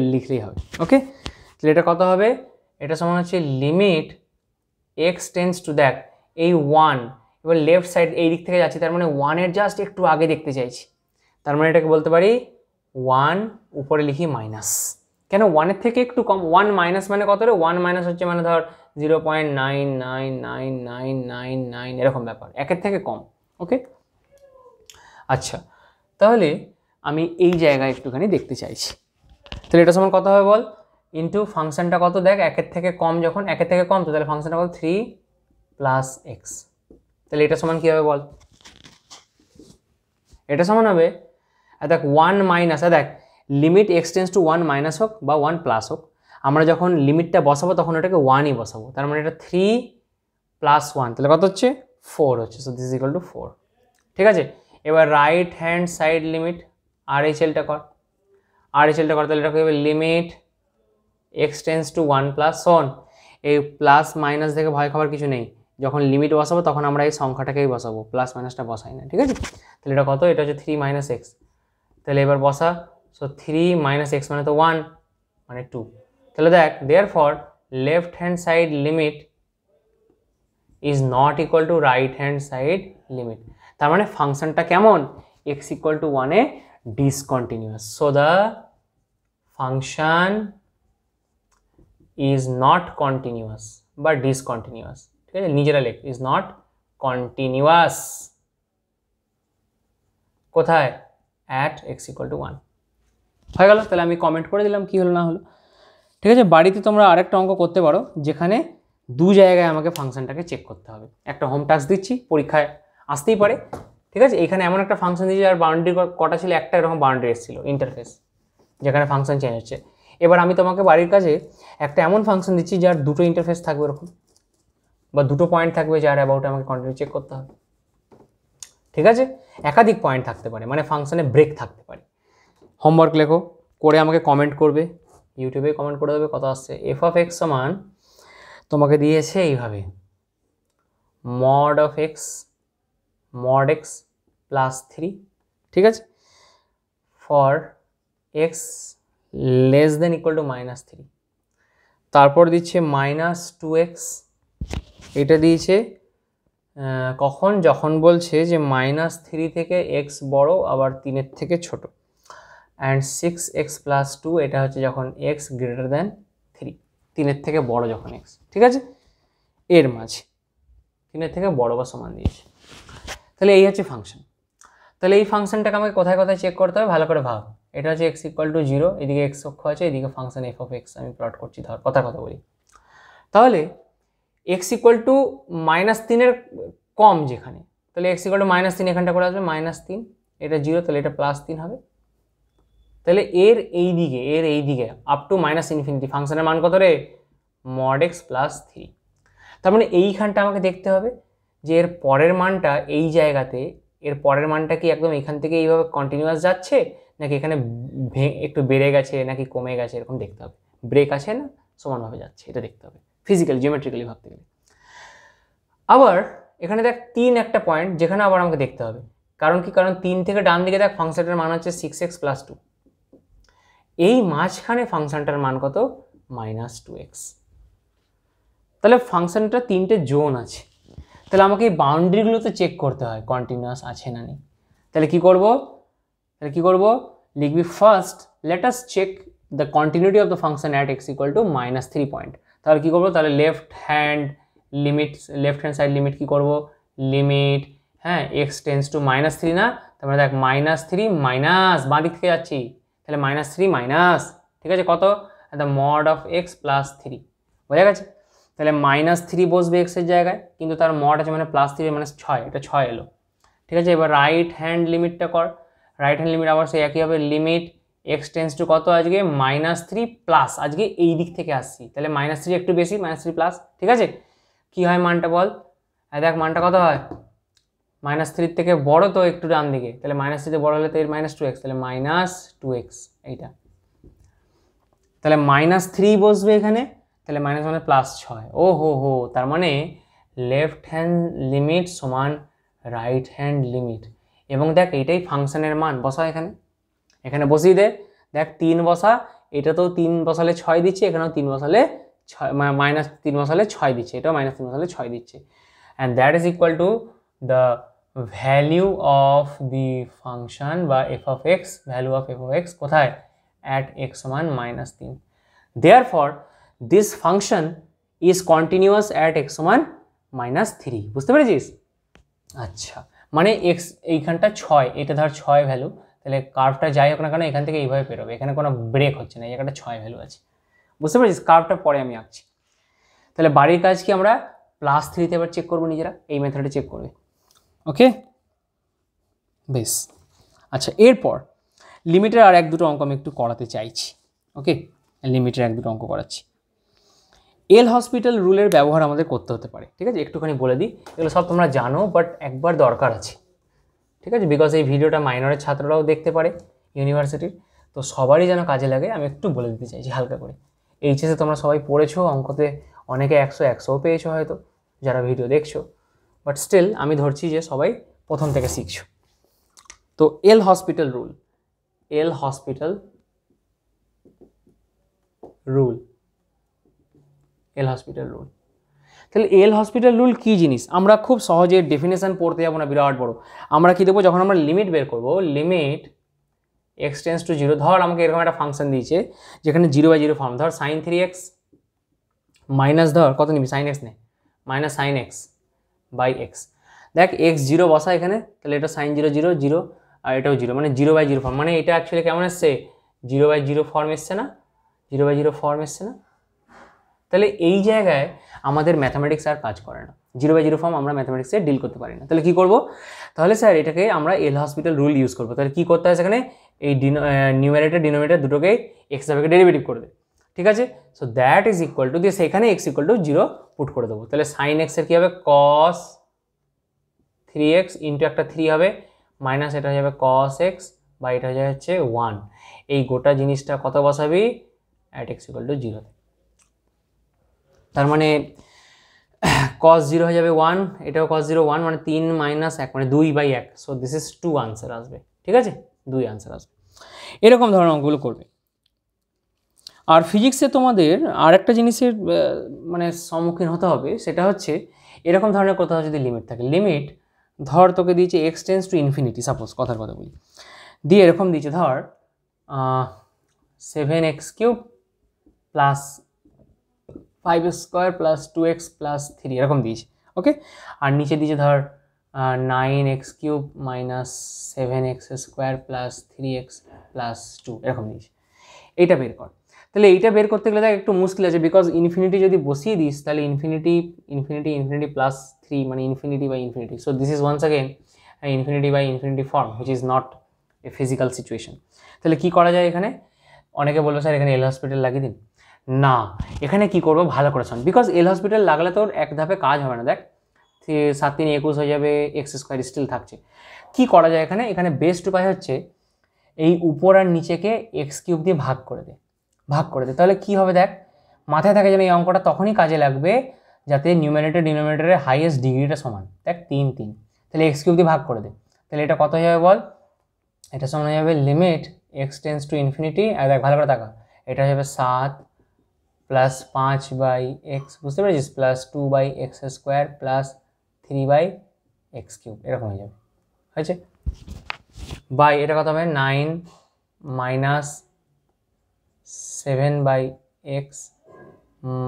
L লিখলেই হবে। ওকে, তাহলে এটা কত হবে, এটা সমান হচ্ছে লিমিট এক্স টেন্স টু দেখ এই 1, এবার লেফট সাইড এই দিক থেকে যাচ্ছি, তার মানে 1-এর জাস্ট একটু আগে দেখতে চাইছি, তার মানে এটাকে বলতে পারি 1 উপরে লিখি মাইনাস, কেন 1-এর থেকে একটু কম, 1 মাইনাস মানে কত রে, 1 মাইনাস হচ্ছে মানে ধর 0.99999 এরকম ব্যাপার, 1-এর থেকে কম। ওকে, আচ্ছা, তাহলে আমি এই জায়গায় একটুখানি দেখতে চাইছি, তাহলে এটা সমান কত হবে বল, ইন্টু ফাংশনটা কত দেখ 1-এর থেকে কম, যখন 1-এর থেকে কম তো তাহলে ফাংশনটা কত 3 প্লাস এক্স, তাহলে এটা সমান কী হবে বল, এটা সমান হবে দেখ 1 মাইনাস, দেখ limit x tends two 1 minus হোক বা 1 প্লাস হোক, আমরা যখন লিমিটটা বসাবো তখন এটাকে 1-ই বসাবো, তার মানে এটা 3 প্লাস 1 তাহলে কত হচ্ছে 4 হচ্ছে, so this is equal two 4, ঠিক আছে? এবার রাইট হ্যান্ড সাইড লিমিট RHLটা কর, RHLটা কর, তাহলে এটা হবে limit x tends two 1 plus, শোন এই প্লাস মাইনাস থেকে ভয় খাবার কিছু নেই, যখন লিমিট বসাবো তখন আমরা এই সংখ্যাটাকেই বসাবো, প্লাস মাইনাসটা বসাই না, ঠিক আছে? তাহলে এটা কত, এটা হচ্ছে 3 মাইনাস এক্স, তাহলে এবার বসা, সো 3 মাইনাস এক্স মানে তো 1 মানে 2, তাহলে দেখ therefore left hand side limit is not equal to right hand side limit, তার মানে ফাংশনটা কেমন, এক্স ইকুয়াল টু 1-এ discontinuous, so the function is not continuous বা ডিসকন্টিনিউয়াস, ঠিক আছে? নিজেরা লেখ, ইজ নট কন্টিনিউয়াস কোথায়, অ্যাট এক্স ইকুয়াল টু 1 হয়ে গেল। তাহলে আমি কমেন্ট করে দিলাম কি হলো না হলো, ঠিক আছে? বাড়িতে তোমরা আরেকটা অঙ্ক করতে পারো যেখানে দু জায়গায় আমাকে ফাংশনটাকে চেক করতে হবে, একটা হোম টাস্ক দিচ্ছি, পরীক্ষায় আসতেই পারে, ঠিক আছে? এখানে এমন একটা ফাংশন দিচ্ছি আর বাউন্ডারি কটা ছিল, একটা এরকম বাউন্ডারি এসেছিল ইন্টারফেস যেখানে ফাংশন চেঞ্জ হচ্ছে। এবার আমি তোমাকে বাড়ির কাছে একটা এমন ফাংশন দিচ্ছি যার দুটো ইন্টারফেস থাকবে এরকম, বা দুটো পয়েন্ট থাকবে যার অ্যাবাউটে আমাকে কন্টিনিউ চেক করতে হবে, ঠিক আছে? একাধিক পয়েন্ট থাকতে পারে, মানে ফাংশনে ব্রেক থাকতে পারে। হোমওয়ার্ক লেখো, করে আমাকে কমেন্ট করবে, ইউটিউবে কমেন্ট করে দেবে কত আসছে। এফ অফ এক্স সমান তোমাকে দিয়েছে এইভাবে mod of x mod x plus 3, ঠিক আছে? For x less than equal to -3, তারপর দিচ্ছে -2x, এটা দিয়েছে কখন, যখন বলছে যে -3 থেকে x বড় আবার 3-এর থেকে ছোট, অ্যান্ড 6x প্লাস 2 এটা হচ্ছে যখন x গ্রেটার দ্যান 3, 3-এর থেকে বড় যখন x, ঠিক আছে, এর মাঝে 3-এর থেকে বড় বা সমান দিয়েছে। তাহলে এই হচ্ছে ফাংশন। তাহলে এই ফাংশনটাকে আমাকে কোথায় কোথায় চেক করতে হবে ভালো করে ভাব। এটা হচ্ছে x ইকুয়াল টু 0, এদিকে x অক্ষ আছে, এদিকে ফাংশন f অফ x আমি প্লট করছি, ধর কথা বলি। তাহলে x ইকুয়াল টু -3-এর কম যেখানে, তাহলে x ইকুয়াল টু -3 এখানটা করে আসবে -3, এটা 0, তাহলে এটা +3 হবে। তাহলে এর এই দিকে আপ টু -ইনফিনিটি ফাংশনের মান কত রে? mod x plus 3। তার মানে এইখানটা আমাকে দেখতে হবে যে এর পরের মানটা এই জায়গাতে, এর পরের মানটা কি একদম এখান থেকে এইভাবে কন্টিনিউয়াস যাচ্ছে, নাকি এখানে একটু বেড়ে গেছে, নাকি কমে গেছে, এরকম দেখতে হবে। ব্রেক আছে না সমানভাবে যাচ্ছে, এটা দেখতে হবে ফিজিক্যালি জিওমেট্রিক্যালি ভাবতে গেলে। আবার এখানে দেখ 3 একটা পয়েন্ট যেখানে আবার আমাকে দেখতে হবে, কারণ কি, কারণ 3 থেকে ডান দিকে দেখ ফাংশনটার মান হচ্ছে 6x প্লাস 2, এই মাঝখানে ফাংশনটার মান কত? -2x। তাহলে ফাংশনটা 3টে জোন আছে, তাহলে আমাকে এই বাউন্ডারিগুলো তো চেক করতে হয় কন্টিনিউয়াস আছে না নেই। তাহলে কি করব? লিখবি first let us check the continuity of the function at x equal to -3 point. তাহলে কি করব? তাহলে লেফট হ্যান্ড সাইড লিমিট কি করব? লিমিট, হ্যাঁ, x টেন্স টু -3 না, তারপরে দেখ -3 মাইনাস বাঁ দিক থেকে যাচ্ছি, তাহলে -3 মাইনাস, ঠিক আছে, কত? The mod of x plus 3, বোঝা গেছে? তাহলে -3 বসবে x এর জায়গায়, কিন্তু তার মড আছে মানে +3 মানে 6, এটা 6 এলো, ঠিক আছে। এবার রাইট হ্যান্ড লিমিটটা কর, রাইট হ্যান্ড লিমিট আবার সেই একই হবে, লিমিট x টেন্স টু কত আজকে? -3 প্লাস, আজকে এই দিক থেকে আসছি, তাহলে -3 একটু বেশি, -3 প্লাস, ঠিক আছে। কি হয় মানটা বল? দেখ মানটা কত হয়? -3 থেকে বড় তো একটু ডান দিকে, তাহলে -3 থেকে বড় হলে তো এর -2x, তাহলে -2x এইটা, তাহলে -3 বসবে এখানে, তাহলে মাইনাস মানে +6। ও হো, তার মানে লেফট হ্যান্ড লিমিট সমান রাইট হ্যান্ড লিমিট, এবং দেখ এইটাই ফাংশনের মান, বসা এখানে বসিয়ে দে, দেখ 3 বসা, এটা তো 3 বসালে 6 দিচ্ছে, এখানেও 3 বসালে 6, -3 বসালে 6 দিচ্ছে, এটাও -3 বসালে 6 দিচ্ছে, and that is equal to the value of the function বা f of x, value of f of x কোথায়? অ্যাট x সমান -3। Therefore this function is continuous at x সমান -3, বুঝতে পেরেছিস? আচ্ছা, মানে x এইখানটা 6, এটা ধর 6 ভ্যালু, তাহলে কার্ভটা যাই হোক না কেন এখান থেকে এইভাবে বেরোবে, এখানে কোনো ব্রেক হচ্ছে না, এই জায়গাটা 6 ভ্যালু আছে, বুঝতে পেরেছিস? কার্ভটা পরে আমি আঁকছি। তাহলে বাড়ির কাজ কি আমরা +3 এবার চেক করবো নিজেরা, এই মেথডে চেক করবে, ওকে বেশ। আচ্ছা, এরপর লিমিটের আর 1-2 অঙ্ক আমি একটু করাতে চাইছি, ওকে, লিমিটের 1-2 অঙ্ক করাচ্ছি। এল হসপিটাল রুলের ব্যবহার আমাদের করতে হতে পারে, ঠিক আছে, একটুখানি বলে দিই, এগুলো সব তোমরা জানো, বাট একবার দরকার আছে, ঠিক আছে, বিকজ এই ভিডিওটা মাইনরের ছাত্ররাও দেখতে পারে ইউনিভার্সিটির, তো সবারই যেন কাজে লাগে, আমি একটু বলে দিতে চাইছি হালকা করে। এইচএসে তোমরা সবাই পড়েছো, অঙ্কতে অনেকে 100-100ও পেয়েছো হয়তো যারা ভিডিও দেখছো, বাট স্টিল আমি ধরছি যে সবাই প্রথম থেকে শিখছো। তো এল হসপিটাল রুল, এল হসপিটাল রুল, এল হসপিটাল রুল। তাহলে এল হসপিটাল রুল কী জিনিস? আমরা খুব সহজে ডেফিনেশন পড়তে যাবো না বিরাট বড়, আমরা কী দেবো, যখন আমরা লিমিট বের করবো, লিমিট x টেন্স টু 0, ধর আমাকে এরকম একটা ফাংশন দিয়েছে যেখানে 0/0 ফর্ম, ধর sin 3x মাইনাস, ধর কত নিবি, sin x নে, -sin x বাই x, দেখ x 0 বসা এখানে, তাহলে এটা sin 0 0 0, আর এটাও 0, মানে 0/0 ফর্ম, মানে এটা অ্যাকচুয়ালি কেমন এসছে? 0/0 ফর্ম এসছে না, 0/0 ফর্ম এসছে না। তাহলে এই জায়গায় আমাদের ম্যাথামেটিক্স আর কাজ করে না, 0/0 ফর্ম আমরা ম্যাথামেটিক্সে ডিল করতে পারি না। তাহলে কি করব? তাহলে স্যার এটাকে আমরা এল হসপিটাল রুল ইউজ করবো। তাহলে কি করতে হয় সেখানে? এই নিউমারেটর ডিনোমিনেটর দুটোকে এক্স সাপেক্ষে ডেরিভেটিভ করে দেয়, ঠিক আছে। So that is equal two দিয়ে সেখানে এক্স ইকুয়াল টু 0 পুট করে দেবো। তাহলে সাইন এক্সের কী হবে? কস 3x ইন্টু একটা 3 হবে, মাইনাস এটা হয়ে যাবে কস এক্স, বা এটা হয়ে যাচ্ছে 1। এই গোটা জিনিসটা কত বসাবি? At x equal to 0। তার মানে cos 0 হয়ে যাবে 1, এটাও cos 0 1, মানে 3 মাইনাস 1 মানে 2/1। সো দিস ইজ 2 আনসার আসবে, ঠিক আছে, 2 আনসার আসবে। এরকম ধরনের অঙ্কগুলো করবে। আর ফিজিক্সে তোমাদের আর একটা জিনিসের মানে সম্মুখীন হতে হবে, সেটা হচ্ছে এরকম ধরনের কোথাও যদি লিমিট থাকে, লিমিট ধর তোকে দিয়েছে x tends to infinity, suppose কথার কথা বলি, দিয়ে এরকম দিয়েছে ধর 7x cube plus 5x square plus 2x plus 3 এরকম দিয়েছি। ওকে, আর নিচে দিয়েছে ধর 9x cube minus 7x square plus 3x plus 2 এরকম দিয়েছি। এইটা বের কর। তাহলে এইটা বের করতে গেলে দেখ একটু মুশকিল আছে, বিকজ ইনফিনিটি যদি বসিয়ে দিস তাহলে ইনফিনিটি ইনফিনিটি ইনফিনিটি প্লাস 3 মানে infinity by infinity. So this is once again infinity by infinity form which is not a physical situation. তাহলে কী করা যায় এখানে? অনেকে বলবে স্যার এখানে এল হসপিটাল লাগিয়ে দিন। না, এখানে কি করবো ভালো করে শোন, বিকজ এল হসপিটাল লাগালে তোর এক ধাপে কাজ হবে না। দেখ 7 3 21 হয়ে যাবে, এক্স স্কোয়ার স্টিল থাকছে। কি করা যায় এখানে? এখানে বেস্ট উপায় হচ্ছে এই উপর আর নিচেকে এক্স কিউব দিয়ে ভাগ করে দে। তাহলে কি হবে দেখ, মাথায় থাকে যেন এই অঙ্কটা তখনই কাজে লাগবে যাতে নিউমারেটর ডিনোমিনেটরের হাইয়েস্ট ডিগ্রিটা সমান। দেখ 3 3, তাহলে এক্স কিউব দিয়ে ভাগ করে দে। তাহলে এটা কত হয়ে যাবে বল? এটা সমান হয়ে যাবে limit x tends to infinity, আর দেখ ভালো করে তাকা, এটা হয়ে যাবে 7 প্লাস 5 বাই এক্স, বুঝতে পেরেছিস, plus 2 by x square plus 3 by x cube, এরকম হয়ে যাবে। হয়েছে? বাই এটা কত হবে? 9 minus 7 by x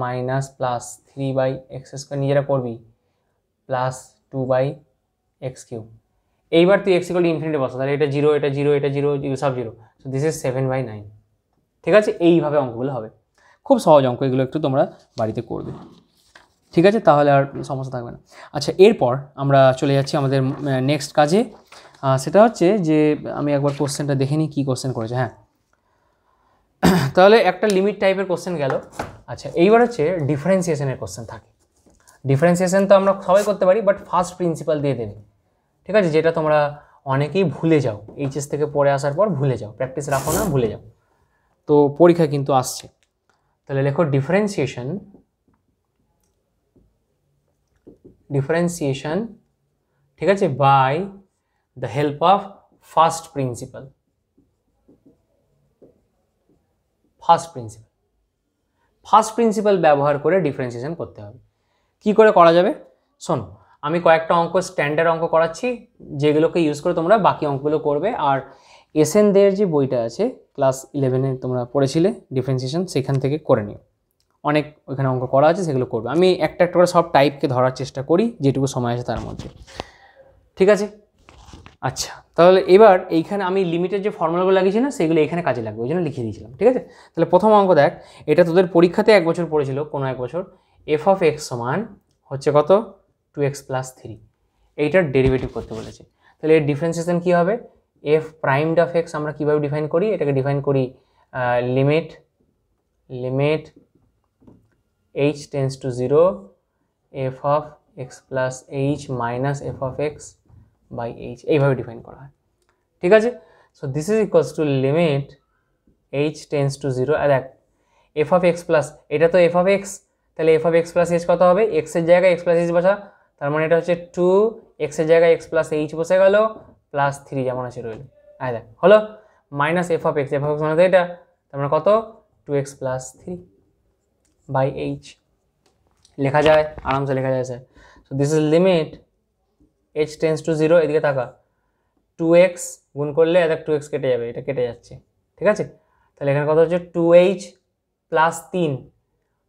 minus plus 3 by x square, নিজেরা করবি, প্লাস 2 বাই এক্স কিউব। এইবার তুই এক্স ইকুয়াল টু ইনফিনিটি বসা, তাহলে এটা 0 এটা 0 এটা 0 সব 0, সো দিস ইজ 7/9। ঠিক আছে, এইভাবে অঙ্কগুলো হবে। খুব সহজ অঙ্ক, এগুলো একটু তোমরা বাড়িতে করবে। ঠিক আছে, তাহলে আর সমস্যা থাকবে না। আচ্ছা, এরপর আমরা চলে যাচ্ছি আমাদের নেক্সট কাজে। সেটা হচ্ছে যে আমি একবার কোশ্চেনটা দেখে নিই কী কোশ্চেন করেছে। হ্যাঁ, তাহলে একটা লিমিট টাইপের কোশ্চেন গেল। আচ্ছা, এইবার হচ্ছে ডিফারেন্সিয়েশনের কোশ্চেন থাকে। ডিফারেন্সিয়েশন তো আমরা সবাই করতে পারি, বাট ফার্স্ট প্রিন্সিপাল দিয়ে দেবে। ঠিক আছে, যেটা তোমরা অনেকেই ভুলে যাও, এইচএস থেকে পড়ে আসার পর ভুলে যাও, প্র্যাকটিস রাখো না, ভুলে যাও, তো পরীক্ষা কিন্তু আসছে। তাহলে লেখো ডিফারেন্সিয়েশন ঠিক আছে, by the help of first principle. First principle ব্যবহার করে ডিফারেন্সিয়েশন করতে হবে। কি করে করা যাবে শোনো, আমি কয়েকটা অঙ্ক স্ট্যান্ডার্ড অঙ্ক করাচ্ছি, যেগুলোকে ইউজ করে তোমরা বাকি অঙ্কগুলো করবে। আর এসএন দের যে বইটা আছে ক্লাস 11-এ তোমরা পড়েছিলে ডিফারেন্সিয়েশন, সেখান থেকে করে নিও। অনেক ওখানে অঙ্ক করা আছে, সেগুলো করবে। আমি একটা একটা করে সব টাইপকে ধরার চেষ্টা করি যেটুকু সময় আছে তার মধ্যে। ঠিক আছে, আচ্ছা, তাহলে এবার এইখানে আমি লিমিটের যে ফর্মুলাগুলো লাগিয়েছি না, সেগুলো এখানে কাজে লাগবে, ওই জন্য লিখে দিয়েছিলাম। ঠিক আছে, তাহলে প্রথম অঙ্ক দেখ, এটা তোদের পরীক্ষাতে এক বছর পড়েছিল, কোনো এক বছর। এফ অফ এক্স সমান হচ্ছে কত? 2x plus 3। এইটার ডেরিভেটিভ করতে বলেছে। তাহলে এর ডিফারেন্সিয়েশন কী হবে? এফ প্রাইমড অফ এক্স আমরা কীভাবে ডিফাইন করি? এটাকে ডিফাইন করি limit h tends to 0 f of x plus h minus f of x by h, এইভাবে ডিফাইন করা হয়। ঠিক আছে, so this is equals to limit h tends to 0, আর দেখ এফ অফ এক্স প্লাস, এটা তো এফ অফ এক্স, তাহলে f of x plus h কত হবে? এক্সের জায়গায় এক্স প্লাস এইচ বসা, তার মানে এটা হচ্ছে 2, এক্সের জায়গায় এক্স প্লাস এইচ বসে গেল, প্লাস 3 যেমন আছে রইল। আর দেখ হলো মাইনাস এফ অফ এক্স মানে তো এটা, তার মানে কত? 2x plus 3 by H. লেখা যায়, আরামসে লেখা যায় sir. So this is limit h tends to 0, এদিকে থাকা 2x গুণ করলে দেখ 2x কেটে যাবে, এটা কেটে যাচ্ছে। ঠিক আছে, তাহলে এখানে কত হচ্ছে? 2h প্লাস 3,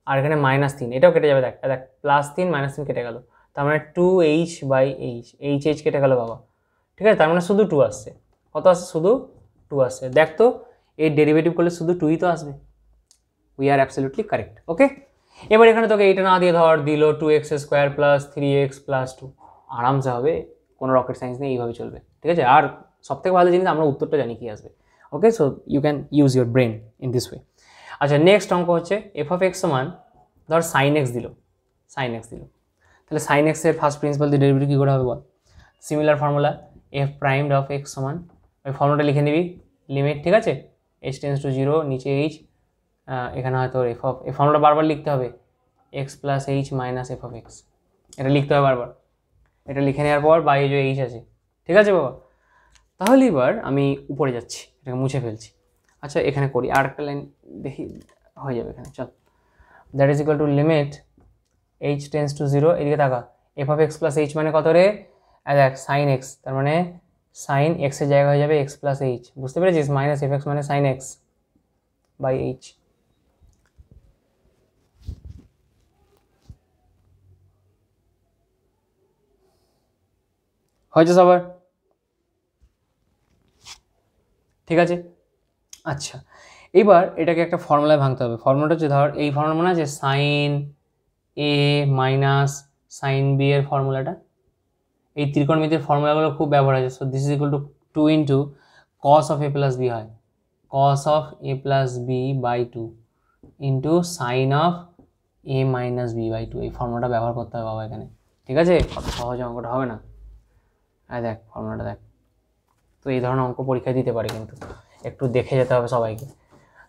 আর এখানে মাইনাস 3, এটাও কেটে যাবে। দেখ দেখ প্লাস 3 মাইনাস 3 কেটে গেল, তার মানে 2h বাই h কেটে গেল বাবা। ঠিক আছে, তার মানে শুধু 2 আসছে। কত আসছে? শুধু 2 আসছে। দেখ তো এর ডেরিভেটিভ করলে শুধু 2ই তো আসবে। We are absolutely correct. Okay, এবার এখানে তোকে এইটা না দিয়ে ধর দিল 2x square plus 3x plus 2, আরামসে হবে, কোনো রকেট সায়েন্স নেই, এইভাবে চলবে। ঠিক আছে, আর সবথেকে ভালো জিনিস আমরা উত্তরটা জানি কি আসবে। Okay, so you can use your brain in this way. আচ্ছা, নেক্সট অঙ্ক হচ্ছে এফ অফ এক্স সমান ধর সাইন এক্স দিল, তাহলে সাইন এক্সের ফার্স্ট প্রিন্সিপাল দিয়ে ডেরিভেটিভ কী করে হবে বল? Similar formula, f primed of x সমান, ওই ফর্মুলাটা লিখে নিবি, লিমিট, ঠিক আছে, h টেন্স টু 0, নিচে h, এখানে হয়তো এফ অফ, এই ফর্মুলাটা বারবার লিখতে হবে, x plus h minus f of x, এটা লিখতে হবে বারবার। এটা লিখে নেওয়ার পর বাই যে এইচ আছে। ঠিক আছে বাবা, তাহলে এবার আমি উপরে যাচ্ছি, এটাকে মুছে ফেলছি। আচ্ছা, এখানে করি, আর একটা লাইন দেখি হয়ে যাবে এখানে। চল, that is equal to limit h tends to 0, এদিকে থাকা F of x plus H মানে কত রে? দেখ সাইন এক্স, তার মানে সাইন এক্সের জায়গা হয়ে যাবে এক্স প্লাস এইচ, বুঝতে পেরেছিস? মাইনাস এফ এক্স মানে সাইন এক্স বাই এইচ। হয়েছে সবার? ঠিক আছে, আচ্ছা এবার এটাকে একটা ফর্মুলায় ভাঙতে হবে। ফর্মুলাটা হচ্ছে, ধর এই ফর্মুলা মনে আছে, sine a minus sine b এর ফর্মুলাটা, এই ত্রিকোণমিতির ফর্মুলাগুলো খুব ব্যবহার আছে। So this is equal to 2 into cos of a plus b হয়, cos of a plus b by 2 into sine of a minus b by 2। এই ফর্মুলাটা ব্যবহার করতে হবে বাবা এখানে, ঠিক আছে? কত সহজ অঙ্কটা হবে না? হ্যাঁ দেখ ফর্মুলাটা দেখ, তো এই ধরনের অঙ্ক পরীক্ষায় দিতে পারে, কিন্তু একটু দেখে যেতে হবে সবাইকে,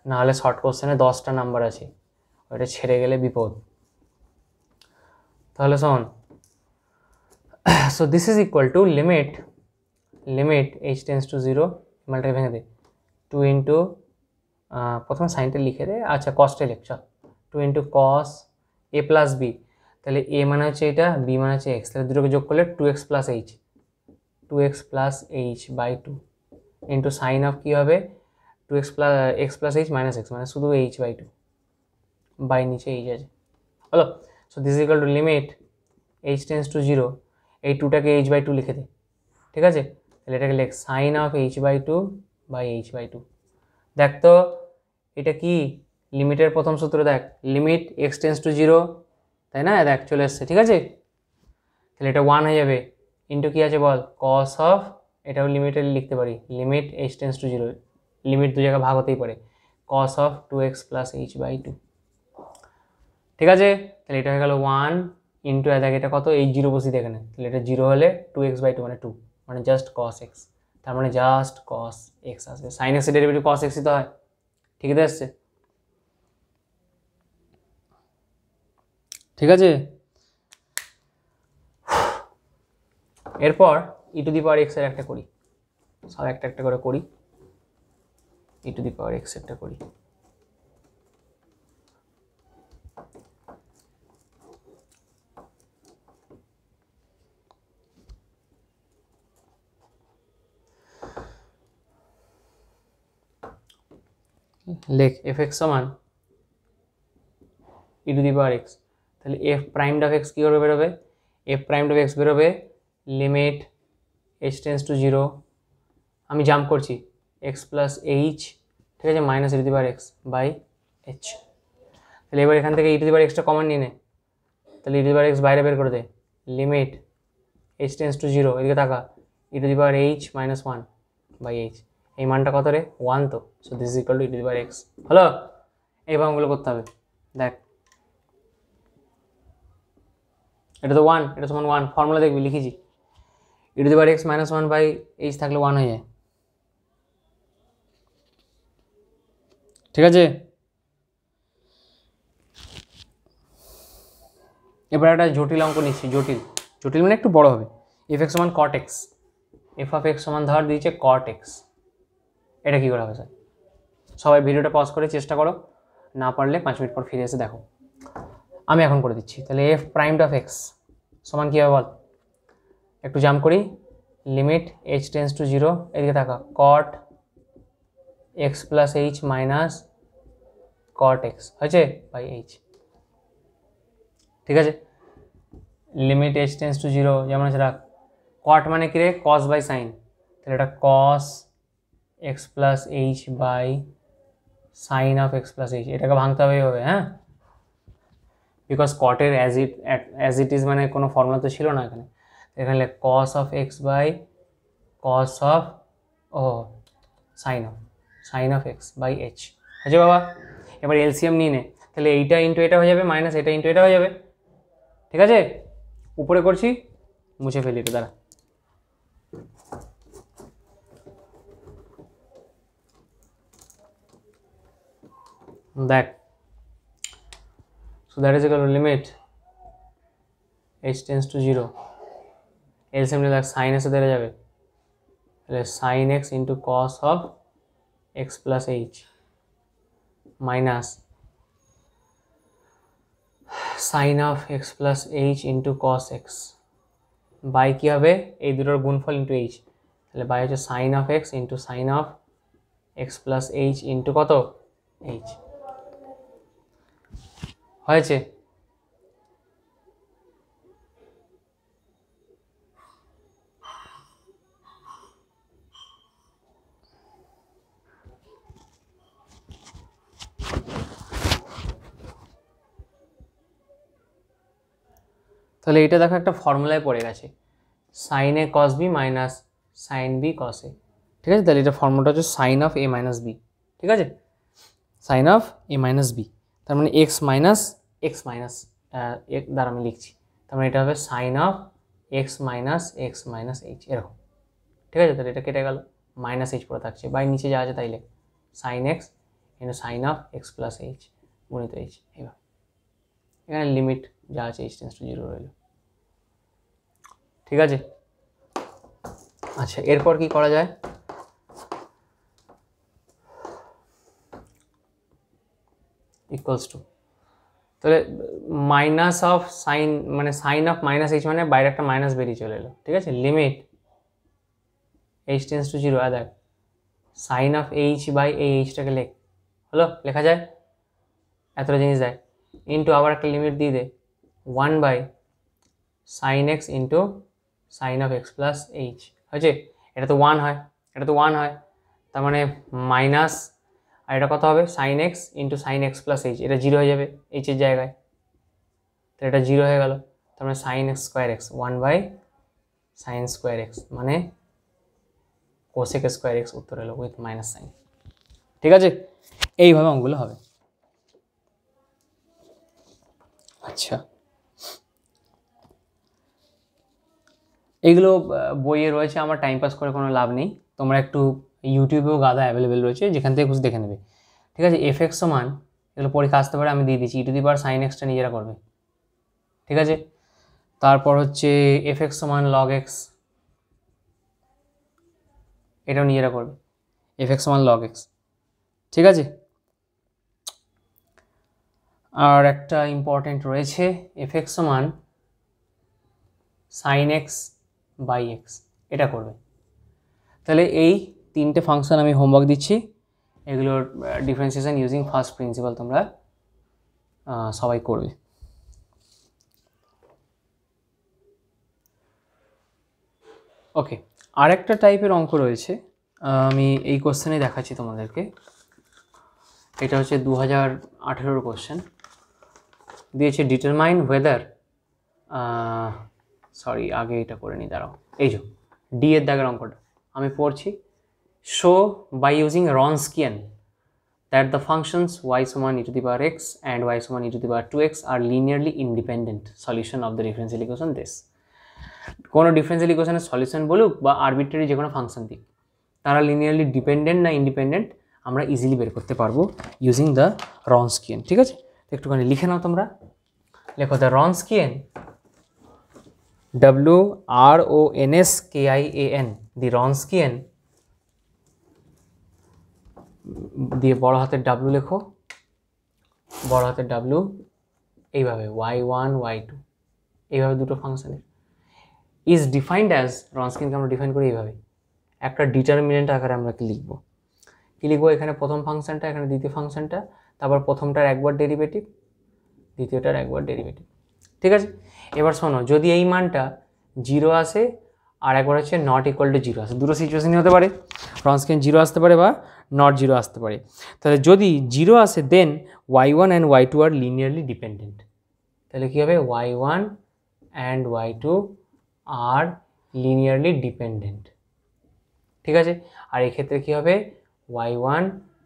নাহলে শর্ট কোশ্চেনে 10টা নাম্বার আছে, ওইটা ছেড়ে গেলে বিপদ। তাহলে শোন, so this is equal to limit h tends to 0, মালটাকে ভেঙে দে, 2 ইন্টু প্রথমে সাইনটা লিখে দে, আচ্ছা কসটা লিখ, চল 2 ইন্টু কস এ প্লাস বি, তাহলে এ মানে হচ্ছে এটা, বি মানে হচ্ছে এক্স, তাহলে দুটোকে যোগ করলে 2x plus h, 2x plus h by 2 into sine of কী হবে, 2x plus x plus h minus x, মানে শুধু এইচ বাই 2, বাই নিচে এইচ আছে, হলো? So this is equal to limit h tends to 0, এই 2টাকে এইচ বাই 2 লিখে দে, ঠিক আছে? তাহলে এটাকে লেখ sine of h by 2 by h by 2। দেখ তো এটা কি, লিমিটের প্রথম সূত্র দেখ, লিমিট এক্স টেন্স টু 0, তাই না? দেখ চলে এসছে, ঠিক আছে? তাহলে এটা 1 হয়ে যাবে, ইন্টু কী আছে বল, কস অফ, এটাও লিমিটে লিখতে পারি, limit h tends to 0, limit দু জায়গায় ভাগ হতেই পারে, cos of 2x plus h by 2, ঠিক আছে? তাহলে এটা হয়ে গেল 1 ইন্টু, দেখ এটা কত, এই 0 বসিয়ে এখানে, তাহলে এটা 0 হলে 2x বাই 2 মানে 2, মানে জাস্ট কস এক্স, তার মানে জাস্ট কস এক্স আসবে, সাইন এক্সের ডেরিভেটিভ কস এক্সই তো হয়, ঠিক আছে? আসছে, ঠিক আছে? এরপর ই টু দি পাওয়ার এক্স এর একটা করি, সব একটা একটা করে করি, ই টু দি পাওয়ার এক্স একটা করি। লেখ এফ এক্স সমান e to the power x, তাহলে এফ প্রাইম অফ এক্স কী করে বেরোবে, এফ প্রাইম অফ এক্স বেরোবে লিমিট এইচ টেন্স টু 0, আমি জাম্প করছি এক্স প্লাস এইচ, ঠিক আছে, minus e to the power x by h. তাহলে এবার এখান থেকে ই টু দি পাওয়ার এক্সটা কমন নিয়ে নে, তাহলে ই টু দি পাওয়ার এক্স বাইরে বের করে দে, লিমিট এইচ টেন্স টু 0, এদিকে তাকা, e to the power h minus 1 by h, এই মানটা কত রে, 1 তো, so this is equal to e to the power x, হলো? এই ভাঙগুলো করতে হবে, দেখ এটা তো 1, এটা সমান 1, ফর্মুলা দেখবি লিখেছি, e to the power x minus 1 by h থাকলে 1 হয়ে যায়, ঠিক আছে? এবার একটা জটিল অঙ্ক নিচ্ছি, জটিল মানে একটু বড় হবে, এফ এক্স সমান cot x, F of x সমান ধর দিয়েছে কট এক্স, এটা কী করে হবে স্যার? সবাই ভিডিওটা পজ করে চেষ্টা করো, না পারলে 5 মিনিট পর ফিরে এসে দেখো, আমি এখন করে দিচ্ছি। তাহলে এফ প্রাইম অফ এক্স সমান কী হবে বল, একটু জাম্প করি, লিমিট এইচ টেন্স টু 0, এদিকে থাকা cot x plus h minus cot x হয়েছে বাই এইচ, ঠিক আছে? লিমিট এইচ টেন্স টু 0 যেমন আছে রাখ, কট মানে কি রে, কস বাই সাইন, তাহলে এটা cos x plus h by sine of x plus h, এটাকে ভাঙতে হবে, হ্যাঁ, বিকজ কটের অ্যাজ ইট ইজ মানে কোনো ফর্মুলা তো ছিল না এখানে, এখানে cos of x by cos of sine of x by h, হয়েছে বাবা? এবার এলসিএম নিয়ে নে, তাহলে এইটা ইন্টু এটা হয়ে যাবে, মাইনাস এটা ইন্টু এটা হয়ে যাবে, ঠিক আছে? উপরে করছি, মুছে ফেলি এটা, দ্বারা দেখ, so that is equal to limit h tends to 0, LCM নিয়ে দেখ sin এসে ধরে যাবে, তাহলে sin x into cos of x plus h minus sin of x plus h into cos x by কী হবে, এই দুটোর গুণফল ইন্টু h, তাহলে বাই হচ্ছে sine of x into sine of x plus h into কত h হয়েছে। তাহলে এটা দেখো একটা ফর্মুলায় পড়ে গেছে, sine a cos b minus sine b cos a, ঠিক আছে। তাহলে এটা ফর্মুলাটা হচ্ছে sine of a minus b, ঠিক আছে, sine of a minus B, তার মানে এক্স মাইনাস দ্বারা আমি লিখছি, তার মানে এটা হবে sine of x minus h এরকম, ঠিক আছে। তাহলে এটা কেটে গেল, মাইনাস এইচ পড়ে থাকছে, বাই নিচে যা আছে তাই লেখ, sine x into sine of x plus h গুণিত এইচ, এইভাবে এখানে লিমিট যা আছে এইচ টেন্স টু 0 রইল, ঠিক আছে। আচ্ছা এরপর কি করা যায়, ইকুয়ালস টু, তাহলে মাইনাস অফ সাইন মানে সাইন অফ মাইনাস এইচ মানে বাইরে একটা মাইনাস বেরিয়ে চলে এলো, ঠিক আছে। লিমিট এইচ টেন্স টু 0, দেখ সাইন অফ এইচ বাই এই এইচটাকে লেখ, হলো লেখা যায়, এতটা জিনিস দেয়, ইন্টু আবার একটা লিমিট দিয়ে দে 1 by sine x into sine of x plus h, হয়েছে। এটা তো 1 হয়, এটা তো 1 হয়, তার মানে মাইনাস, আর এটা কত হবে sine x into sine x plus h, এটা 0 হয়ে যাবে এইচের জায়গায়, তো এটা 0 হয়ে গেল, তার মানে sine x square x 1 by sine square x মানে কোসেক স্কোয়ার এক্স উত্তর এলো উইথ মাইনাস সাইন, ঠিক আছে। এইভাবে অঙ্কগুলো হবে। আচ্ছা এইগুলো বইয়ে রয়েছে, আমার টাইম পাস করে কোনো লাভ নেই, তোমরা একটু ইউটিউবেও গাদা অ্যাভেলেবেল রয়েছে, যেখান থেকে খুশি দেখে নেবে, ঠিক আছে। এফ এক্স সমান, এগুলো পরীক্ষা আসতে পারে, আমি দিয়ে দিচ্ছি, e to the power sine এক্সটা নিজেরা করবে, ঠিক আছে। তারপর হচ্ছে এফ এক্স সমান লগ এক্স, এটাও নিজেরা করবে, এফ এক্স সমান লগ এক্স, ঠিক আছে। আর একটা ইম্পর্টেন্ট রয়েছে এফ এক্স সমান সাইন এক্স বাই এক্স, এটা করবে। তাহলে এই 3টে ফাংশন আমি হোমওয়ার্ক দিচ্ছি, এগুলোর ডিফারেন্সিয়েশন ইউজিং ফার্স্ট প্রিন্সিপাল তোমরা সবাই করবে। ওকে, আরেকটা টাইপের অঙ্ক রয়েছে, আমি এই কোশ্চেনে দেখাচ্ছি তোমাদেরকে, এটা হচ্ছে 2018 কোশ্চেন দিয়েছে, ডিটারমাইন ওয়েদার, সরি আগে এটা করে নিই, দাঁড়াও, এই যে ডি এর দাগের অঙ্কটা আমি পড়ছি, show by using Wronskian that the functions y সমান e to the power x and y সমান e to the power 2x are linearly independent solution of the differential equation this, কোনো ডিফারেন্সিয়াল ইকুয়েশনের solution বলুক বা arbitrary যে কোনো function দিক, তারা লিনিয়ারলি ডিপেন্ডেন্ট না ইন্ডিপেন্ডেন্ট আমরা ইজিলি বের করতে পারবো ইউজিং দ্য রনস্কিয়ান, ঠিক আছে। তো একটুখানি লিখে নাও তোমরা, লেখো দ্য রনস্কিয়ান, WRONSKIAN, দি রনস্কিয়ান দিয়ে বড় হাতের ডাব্লু লেখো, বড় হাতের ডাব্লু, এইভাবে y1 y2 এইভাবে দুটো ফাংশনের ইজ ডিফাইন্ড অ্যাজ, রনস্কিয়ানকে আমরা ডিফাইন করি এইভাবে, একটা ডিটারমিনেন্ট আকারে আমরা কি লিখবো, এখানে প্রথম ফাংশনটা, এখানে দ্বিতীয় ফাংশনটা, তারপর প্রথমটার একবার ডেরিভেটিভ, দ্বিতীয়টার একবার ডেরিভেটিভ, ঠিক আছে। এবার শোনো, যদি এই মানটা 0 আসে আর একবার হচ্ছে নট ইকুয়াল টু 0 আসে, দুটো সিচুয়েশনই হতে পারে, রনস্কিয়ান 0 আসতে পারে বা নট 0 আসতে পারে। তাহলে যদি 0 আসে দেন y1 অ্যান্ড y2 আর লিনিয়ারলি ডিপেন্ডেন্ট, তাহলে কী হবে y1 অ্যান্ড y2 আর লিনিয়ারলি ডিপেন্ডেন্ট, ঠিক আছে। আর এক্ষেত্রে কী হবে y1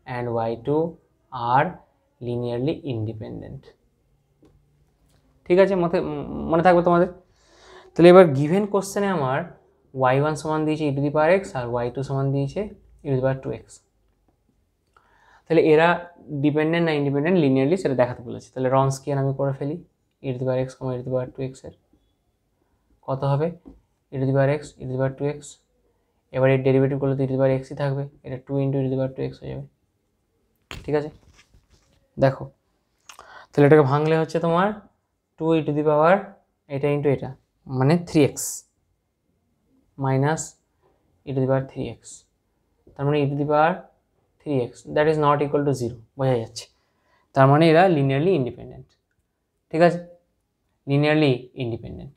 অ্যান্ড y2 আর লিনিয়ারলি ইন্ডিপেন্ডেন্ট, ঠিক আছে, মনে থাকবে তোমাদের। তাহলে এবার গিভেন কোশ্চেনে আমার y1 সমান দিয়েছে e to the power x আর y2 সমান দিয়েছে e to the power 2x, তাহলে এরা ডিপেন্ডেন্ট না ইন্ডিপেন্ডেন্ট লিনিয়ারলি সেটা দেখাতে বলেছে। তাহলে রনস্কিয়ান আমি করে ফেলি, e to the power x, e to the power 2x এর কত হবে e to the power x, e to the power 2x, এবার এর ডেরিভেটিভ করলে তো e to the power x ই থাকবে, এটা 2 into e to the power 2x হয়ে যাবে, ঠিক আছে। দেখো তাহলে এটাকে ভাঙলে হচ্ছে তোমার 2 e টু দি পাওয়ার এটা ইন্টু এটা মানে 3x minus e to the power 3x, তার মানে e to the power 3x that is not equal to 0, বোঝা যাচ্ছে। তার মানে এরা লিনিয়ারলি ইন্ডিপেন্ডেন্ট, ঠিক আছে, লিনিয়ারলি ইন্ডিপেন্ডেন্ট।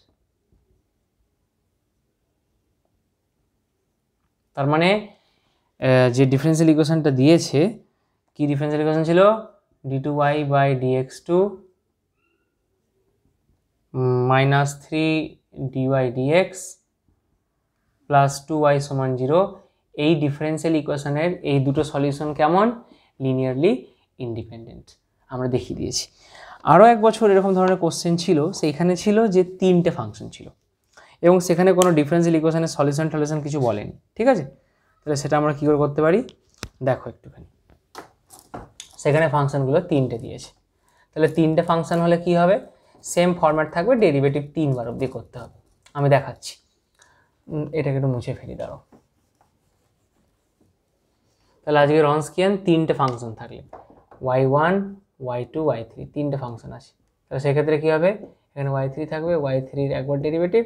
তার মানে যে ডিফারেন্সিয়াল ইকুয়েশনটা দিয়েছে, কি ডিফারেন্সিয়াল ইকুয়েশন ছিল, d2y by dx2 minus 3 dy dx plus 2y সমান 0। এই ডিফারেন্সিয়াল ইকুয়েশনের এই দুটো সলিউশন কেমন, লিনিয়ারলি ইন্ডিপেন্ডেন্ট, আমরা দেখিয়ে দিয়েছি। আরও এক বছর এরকম ধরনের কোশ্চেন ছিল, সেইখানে ছিল যে 3টে ফাংশন ছিল এবং সেখানে কোনো ডিফারেন্সিয়াল ইকুয়েশনের সলিউশন কিছু বলেনি, ঠিক আছে। তাহলে সেটা আমরা কী করে করতে পারি, দেখো একটুখানি। সেখানে ফাংশনগুলো 3টে দিয়েছে, তাহলে 3টে ফাংশন হলে কি হবে, সেম ফরম্যাট থাকবে, ডেরিভেটিভ 3বার অবধি করতে হবে। আমি দেখাচ্ছি, এটাকে একটু মুছে ফেলি, দাঁড়াও। তাহলে আজকে রনস্কিয়ান 3টে ফাংশন থাকলে y1 y2 y3 3টে ফাংশন আছে, তাহলে সেক্ষেত্রে কী হবে, এখানে y3 থাকবে, y3-র একবার ডেরিভেটিভ,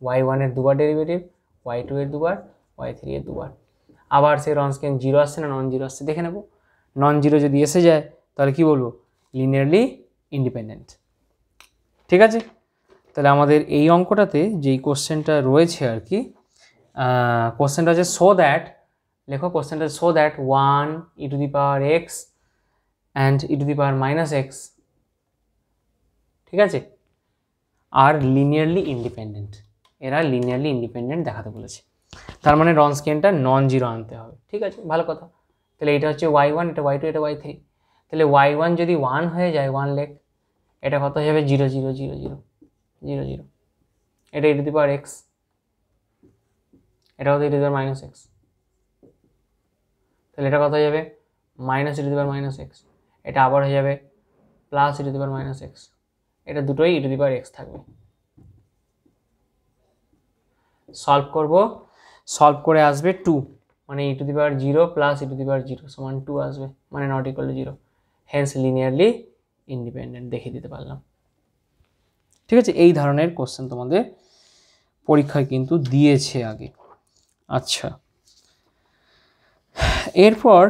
y1-এর দুবার ডেরিভেটিভ, y2-এর দুবার, y3-এর দুবার। আবার সেই রনস্কিয়ান 0 আসছে না নন জিরো আসছে দেখে নেব। নন জিরো যদি এসে যায় তাহলে কি বলবো, লিনিয়ারলি ইন্ডিপেন্ডেন্ট, ঠিক আছে। তাহলে আমাদের এই অঙ্কটাতে যেই কোশ্চেনটা রয়েছে আর কি, কোশ্চেনটা হচ্ছে সো দ্যাট, লেখো কোশ্চেনটা so that 1 e to the power x and e to the power minus x, ঠিক আছে, আর লিনিয়ারলি ইন্ডিপেন্ডেন্ট, এরা লিনিয়ারলি ইন্ডিপেন্ডেন্ট দেখাতে বলেছে। তার মানে রনস্কিয়ানটা নন জিরো আনতে হবে, ঠিক আছে, ভালো কথা। তাহলে এটা হচ্ছে y1, এটা y2, এটা y3। তাহলে y1 যদি 1 হয়ে যায়, 1 লেখ, এটা কত হয়ে যাবে, 0 0 0 0 0 0, এটা e to the power x, এটা কত e to the power minus x, তাহলে এটা কত হয়ে যাবে, minus e to the power minus x, এটা আবার হয়ে যাবে plus e to the power minus x, এটা দুটোই e to the power x থাকবে। সলভ করব, সলভ করে আসবে 2, মানে e to the power 0 plus e to the power 0 সমান 2 আসবে, মানে not equal to 0, hence linearly independent দেখিয়ে দিতে পারলাম, ঠিক আছে। এই ধরনের কোশ্চেন তোমাদের পরীক্ষায় কিন্তু দিয়েছে আগে। আচ্ছা, এরপর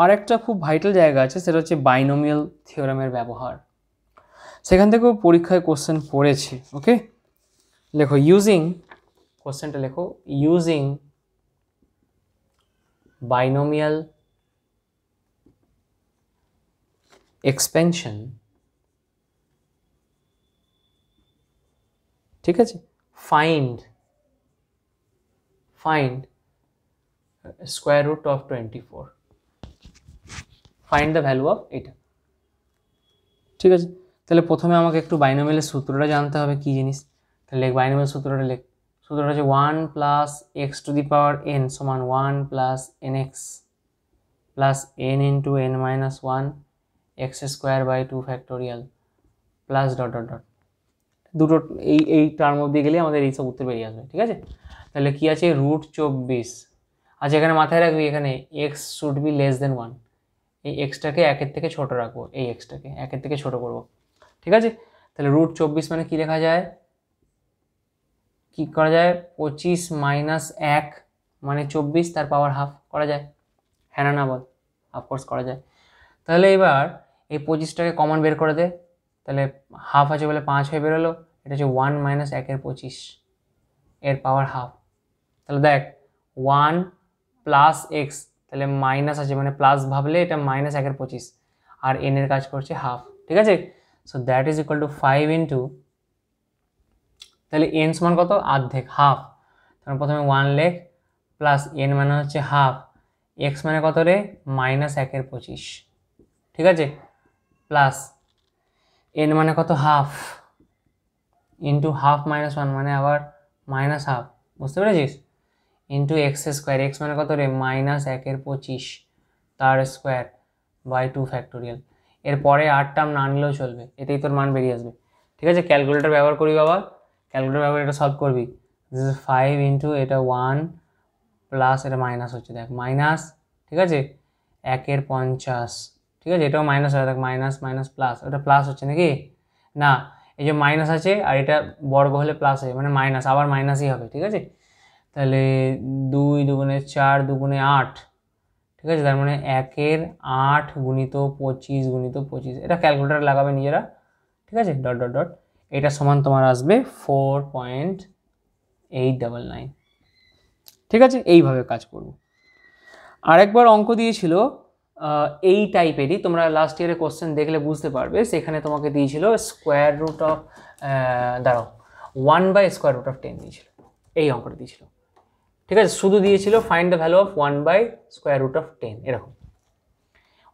আর একটা খুব ভাইটাল জায়গা আছে, সেটা হচ্ছে বাইনোমিয়াল থিওরামের ব্যবহার। সেখান থেকেও পরীক্ষায় কোশ্চেন পড়েছে, ওকে। লেখো ইউজিং, কোশ্চেনটা লেখো, ইউজিং বাইনোমিয়াল এক্সপেনশন, ঠিক আছে, find square root of 24, find the value of এটা, ঠিক আছে। তাহলে প্রথমে আমাকে একটু বাইনোমিয়ালের সূত্রটা জানতে হবে, কি জিনিস। তাহলে বাইনোমিয়াল সূত্রটা লেখ, সূত্রটা হচ্ছে 1 plus x to the power n সমান 1 plus nx plus n into n minus 1 x square by 2 factorial plus dot dot dot, দুটো এই টার্ম অবধি গেলে আমাদের এইসব উত্তর বেরিয়ে আসবে, ঠিক আছে। তাহলে কি আছে, রুট 24। আচ্ছা, এখানে মাথায় রাখবি, এখানে x should be less than 1, এই এক্সটাকে 1-এর থেকে ছোটো রাখবো, এই এক্সটাকে 1-এর থেকে ছোটো করবো, ঠিক আছে। তাহলে রুট 24 মানে কি লেখা যায়, কি করা যায়, 25 মাইনাস 1 মানে 24, তার পাওয়ার হাফ করা যায়, হ্যাঁ না বল, অফকোর্স করা যায়। তাহলে এবার এই 25টাকে কমন বের করে দে, তাহলে হাফ আছে বলে 5 হয়ে বেরোলো, এটা হচ্ছে 1 মাইনাস 1-এর 25, এর পাওয়ার হাফ। তাহলে দেখ 1 প্লাস এক্স, তাহলে মাইনাস আছে মানে প্লাস ভাবলে এটা মাইনাস 1-এর 25, আর এন এর কাজ করছে হাফ, ঠিক আছে। So that is equal two 5 into, তাহলে এন সমান কত, অর্ধেক, হাফ। তাহলে প্রথমে 1 লেখ, প্লাস এন মানে হচ্ছে হাফ, এক্স মানে কত রে, মাইনাস 1-এর 25, ঠিক আছে, প্লাস এন মানে কত, হাফ, ইন্টু হাফ মাইনাস 1 মানে আবার মাইনাস হাফ, বুঝতে পেরেছিস, ইন্টু এক্স স্কোয়ার, এক্স মানে কত রে, মাইনাস 1-এর 25 তার স্কোয়ার বাই 2 ফ্যাক্টোরিয়াল। এরপরে 8 টার্ম না নিলেও চলবে, এতেই তোর মান বেরিয়ে আসবে, ঠিক আছে। ক্যালকুলেটর ব্যবহার করবি বাবা, ক্যালকুলেটর ব্যবহার এটা সলভ করবি। দিস ইজ 5 ইন্টু এটা 1 প্লাস এটা মাইনাস হচ্ছে, দেখ মাইনাস, ঠিক আছে, 1-এর 50, ঠিক আছে, এটাও মাইনাস হয়, দেখ মাইনাস মাইনাস প্লাস, ওটা প্লাস হচ্ছে নাকি না, এই যে মাইনাস আছে আর এটা বর্গ হলে প্লাস হয়, মানে মাইনাস, আবার মাইনাসই হবে, ঠিক আছে। তাহলে 2 দুগুণে 4 দুগুণে 8, ঠিক আছে, তার মানে 1 8 গুণিত 25 গুণিত 25, এটা ক্যালকুলেটার লাগাবে নিজেরা, ঠিক আছে, ডট ডট ডট, এটা সমান তোমার আসবে 4.899, ঠিক আছে, এইভাবে কাজ করব। আরেকবার অঙ্ক দিয়েছিল এই টাইপেরই, তোমরা লাস্ট ইয়ারে কোশ্চেন দেখলে বুঝতে পারবে, সেখানে তোমাকে দিয়েছিল স্কোয়ার রুট অফ, দাঁড়াও, 1/√10 দিয়েছিল, এই অঙ্কটা দিয়েছিল, ঠিক আছে, শুধু দিয়েছিল ফাইন্ড দ্য ভ্যালু অফ 1/√10, এরকম।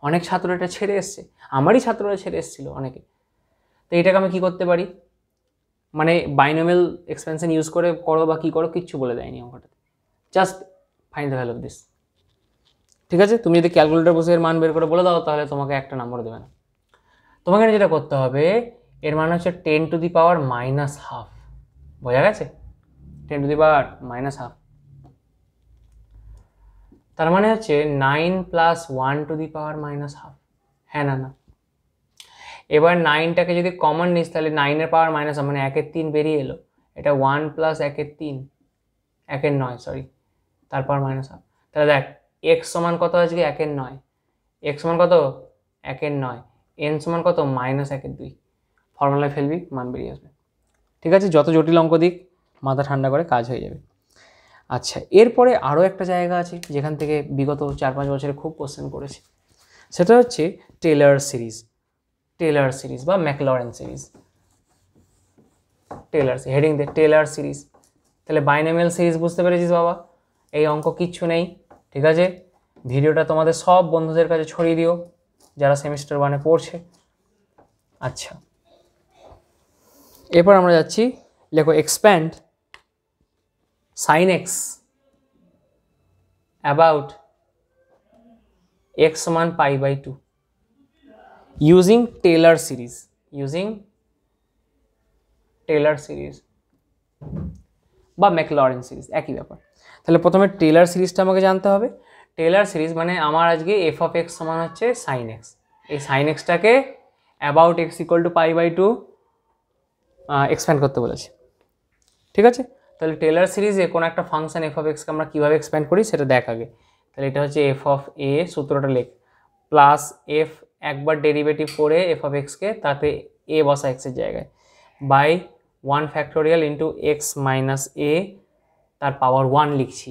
অনেক ছাত্র এটা ছেড়ে এসছে, আমারই ছাত্ররা ছেড়ে এসেছিল অনেকে। তো এটাকে আমি কী করতে পারি, মানে বাইনোমিয়াল এক্সপেনশন ইউজ করে করো বা কী করো কিচ্ছু বলে দেয়নি অঙ্কটাতে, just find the value of this, ঠিক আছে। তুমি যদি ক্যালকুলেটর বসে এর মান বের করে বলে দাও তাহলে তোমাকে একটা নম্বর দেবে না। তোমাকে যেটা করতে হবে, এর মান হচ্ছে 10⁻⁻², বোঝা গেছে, 10⁻⁻², তার মানে হচ্ছে 9 + 1⁻⁻², হ্যাঁ না না। এবার 9টাকে যদি কমন নিস তাহলে 9-এর পাওয়ার মাইনাস, মানে 1/3 বেরিয়ে এলো, এটা 1 + 1/3, 1/9, সরি, তারপর -1/2, তাহলে দেখ x সমান কত আজকে 1/9, x সমান কত 1/9, n সমান কত -1/2, ফর্মুলায় ফেলবি মান বেরিয়ে আসবে, ঠিক আছে। যত জটিল অঙ্ক দিক মাথা ঠান্ডা করে কাজ হয়ে যাবে। আচ্ছা, এরপরে আরও একটা জায়গা আছে যেখান থেকে বিগত 4-5 বছরে খুব কোশ্চেন করেছে, সেটা হচ্ছে টেলর সিরিজ, টেলর সিরিজ বা ম্যাকলরেন সিরিজ, টেলর হেডিং দে টেলর সিরিজ। তাহলে বাইনোমিয়াল সিরিজ বুঝতে পেরেছিস বাবা, এই অঙ্ক কিচ্ছু নেই, ঠিক আছে। ভিডিওটা তোমাদের সব বন্ধুদের কাছে ছড়িয়ে দিও যারা সেমিস্টার 1-এ পড়ছে। আচ্ছা, এরপর আমরা যাচ্ছি, লেখো expand sin x about x সমান π/2 using Taylor series, using Taylor series বা ম্যাকলরেন সিরিজ, একই ব্যাপার। তাহলে প্রথমে টেলর সিরিজটা আমাকে জানতে হবে। টেলর সিরিজ মানে আমার আজকে f(x) সমান হচ্ছে sin x, এই sin x-টাকে about x = π/2 এক্সপ্যান্ড করতে বলেছে, ঠিক আছে। তাহলে টেলর সিরিজে কোনো একটা ফাংশন f(x)কে আমরা কীভাবে এক্সপ্যান্ড করি সেটা দেখ আগে। তাহলে এটা হচ্ছে f(a), সূত্রটা লেখ, প্লাস f একবার ডেরিভেটিভ করে f(x)কে, তাতে a বসা x এর জায়গায়, বাই 1 * x - a, তার পাওয়ার 1 লিখছি।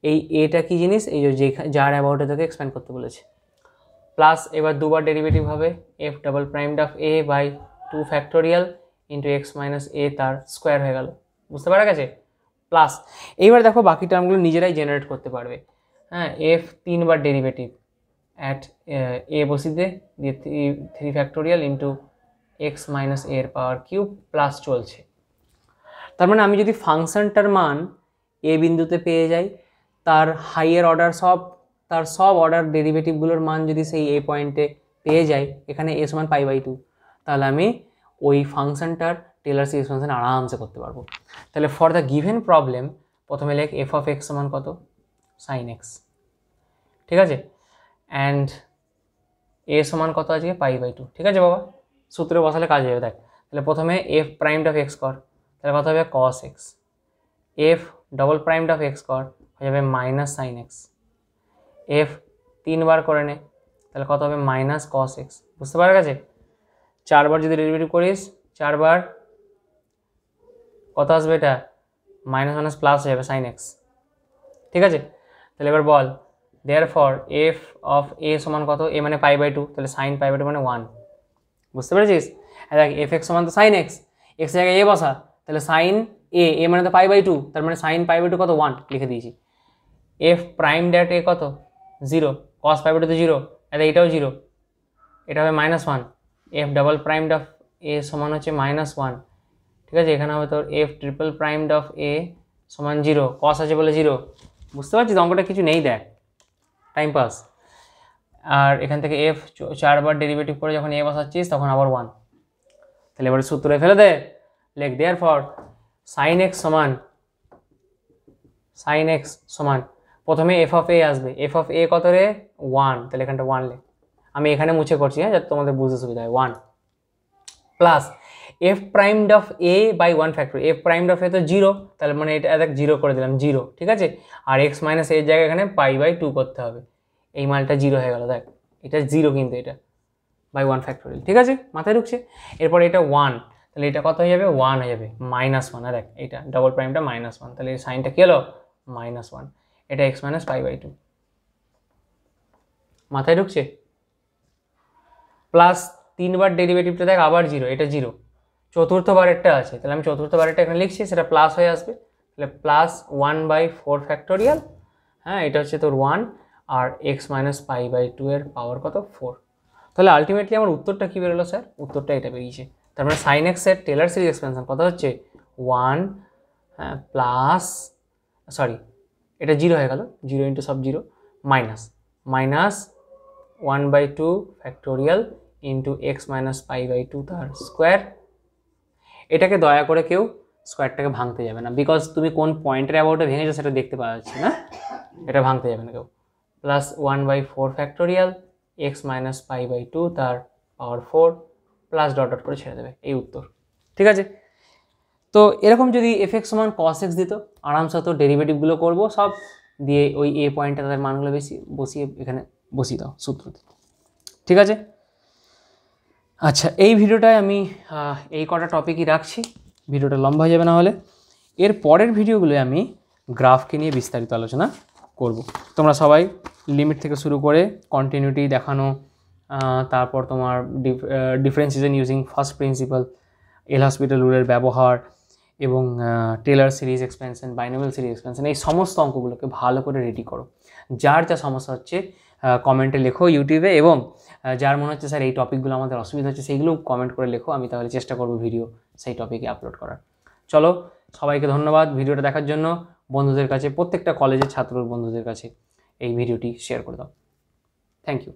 এই এটা কি জিনিস, এই যে যার অ্যাবাউটে তোকে এক্সপ্যান্ড করতে বলেছে, প্লাস এবার দুবার ডেরিভেটিভ হবে f'(a) বাই 2 * x - a, তার স্কোয়ার হয়ে গেল, বুঝতে পারা গেছে, প্লাস এইবার দেখো বাকি টার্মগুলো নিজেরাই জেনারেট করতে পারবে। হ্যাঁ, f 3বার ডেরিভেটিভ অ্যাট a বসিতে দিয়ে 3 * x - a এর পাওয়ার কিউব, প্লাস চলছে। তার মানে আমি যদি ফাংশনটার মান এ বিন্দুতে পেয়ে যাই, তার হাইয়ার অর্ডার তার সব অর্ডার ডেরিভেটিভগুলোর মান যদি সেই এ পয়েন্টে পেয়ে যাই, এখানে a সমান π/2, তাহলে আমি ওই ফাংশনটার টেলর সিরিজ ফাংশন আরামসে করতে পারবো। তাহলে ফর দ্য গিভেন প্রবলেম প্রথমে লেখ f(x) সমান কত sin x, ঠিক আছে, অ্যান্ড a সমান কত আজকে π/2, ঠিক আছে বাবা, সূত্রে বসালে কাজ হয়ে যাবে। দেখ তাহলে প্রথমে f'(x) কর, তাহলে কত হবে cos x, f'(x) কর, হয়ে যাবে -sin x, f 3বার করে নে, তাহলে কত হবে -cos x, বুঝতে পারা গেছে। 4বার যদি ডেরিভেটিভ করিস, 4বার কত আসবে, এটা মাইনাস প্লাস হয়ে যাবে sin x, ঠিক আছে। তাহলে এবার বল, দেয়ারফর f(a) সমান কত, a মানে π/2, তাহলে sin π/2 মানে 1, বুঝতে পেরেছিস। দেখ f(x) সমান তো sin x, x জায়গায় a বসা, তাহলে sin a মানে তো π/2, তার মানে sin π/2 কত 1 লিখে দিয়েছি। f'(a) কত 0, cos π/2 তো 0, এটাও 0, এটা হবে -1, f'(a) সমান হচ্ছে -1, ঠিক আছে। এখানে হবে তোর f'(a) সমান 0, cos আছে বলে 0, বুঝতে পারছিস অঙ্কটা কিছু নেই, দেখ টাইম পাস। আর এখান থেকে f 4বার ডেরিভেটিভ করে যখন a বসাচ্ছিস তখন আবার 1, তাহলে এবার সূত্রে ফেলে দে, লেখ দেয়ারফর sin x সমান প্রথমে f(a) আসবে, f(a) কত রে 1, তাহলে এখানটা 1 লেখ, আমি এখানে মুছে করছি, হ্যাঁ, যাতে তোমাদের বুঝতে সুবিধা হয়, 1 plus f primed of a by 1 factorial, f primed of a তো 0, তাহলে মানে এটা দেখ 0 করে দিলাম, 0, ঠিক আছে। আর এক্স মাইনাস এর জায়গায় এখানে পাই বাই 2 করতে হবে, এই মালটা 0 হয়ে গেল, দেখ এটা 0 কিন্তু এটা বাই 1 ফ্যাক্টোরিয়াল, ঠিক আছে, মাথায় ঢুকছে। এরপর এটা 1, তাহলে এটা কত হয়ে যাবে, 1 হয়ে যাবে, -1, আর দেখ এটা ডবল প্রাইমটা -1, তাহলে এই সাইনটা কি হলো, -1, এটা এক্স মাইনাস পাই বাই 2, মাথায় ঢুকছে। প্লাস 3 বার ডেরিভেটিভটা দেখ আবার 0, এটা 0, চতুর্থবারেরটা আছে, তাহলে আমি চতুর্থবারেরটা এখানে লিখছি, সেটা প্লাস হয়ে আসবে, তাহলে প্লাস 1/4 ফ্যাক্টোরিয়াল, হ্যাঁ এটা হচ্ছে তোর 1, আর এক্স মাইনাস পাই বাই 2 এর পাওয়ার কত, 4। তাহলে আলটিমেটলি আমার উত্তরটা কী বেরোলো স্যার, উত্তরটা এটা বেরিয়েছে। তার মানে সাইন এক্সের টেলার সিরিজ এক্সপেনশন কত হচ্ছে 1, হ্যাঁ প্লাস, সরি এটা 0 হয়ে গেল, 0 ইন্টু সব 0, minus 1/2 factorial into x minus pi by 2 তার স্কোয়ার। এটাকে দয়া করে কেউ স্কোয়ারটাকে ভাঙতে যাবে না, বিকজ তুমি কোন পয়েন্টের অ্যাবাউটে ভেঙেছো সেটা দেখতে পাওয়া যাচ্ছে না, এটা ভাঙতে যাবে না কেউ। Plus 1/4 factorial x minus pi by 2 তার পাওয়ার 4, প্লাস ডট ডট করে ছেড়ে দেবে, এই উত্তর, ঠিক আছে। তো এরকম যদি এফ এক্স সমান কস এক্স দিত, আরামসে তো ডেরিভেটিভগুলো করবো সব দিয়ে, ওই এ পয়েন্টে তাদের মানগুলো বেশি বসিয়ে এখানে বসিয়ে দাও সূত্রতে, ঠিক আছে। আচ্ছা, এই ভিডিওটায় আমি এই কটা টপিকই রাখছি, ভিডিওটা লম্বা হয়ে যাবে না হলে। এর পরের ভিডিওগুলোয় আমি গ্রাফকে নিয়ে বিস্তারিত আলোচনা করব। তোমরা সবাই লিমিট থেকে শুরু করে কন্টিনিউটি দেখানো, তারপর তোমার differentiation using first principle, L'Hospital রুলের ব্যবহার, এবং Taylor series expansion, binomial series expansion, এই সমস্ত অঙ্কগুলোকে ভালো করে রেডি করো। যার যা সমস্যা হচ্ছে কমেন্টে লেখো ইউটিউবে, এবং যার মনে হচ্ছে স্যার এই টপিকগুলো আমাদের অসুবিধা হচ্ছে সেইগুলো কমেন্ট করে লেখো, আমি তাহলে চেষ্টা করবো ভিডিও সেই টপিকে আপলোড করার। চলো, সবাইকে ধন্যবাদ ভিডিওটা দেখার জন্য। বন্ধুদের কাছে, প্রত্যেকটা কলেজের ছাত্র বন্ধুদের কাছে এই ভিডিওটি শেয়ার করে দাও। Thank you.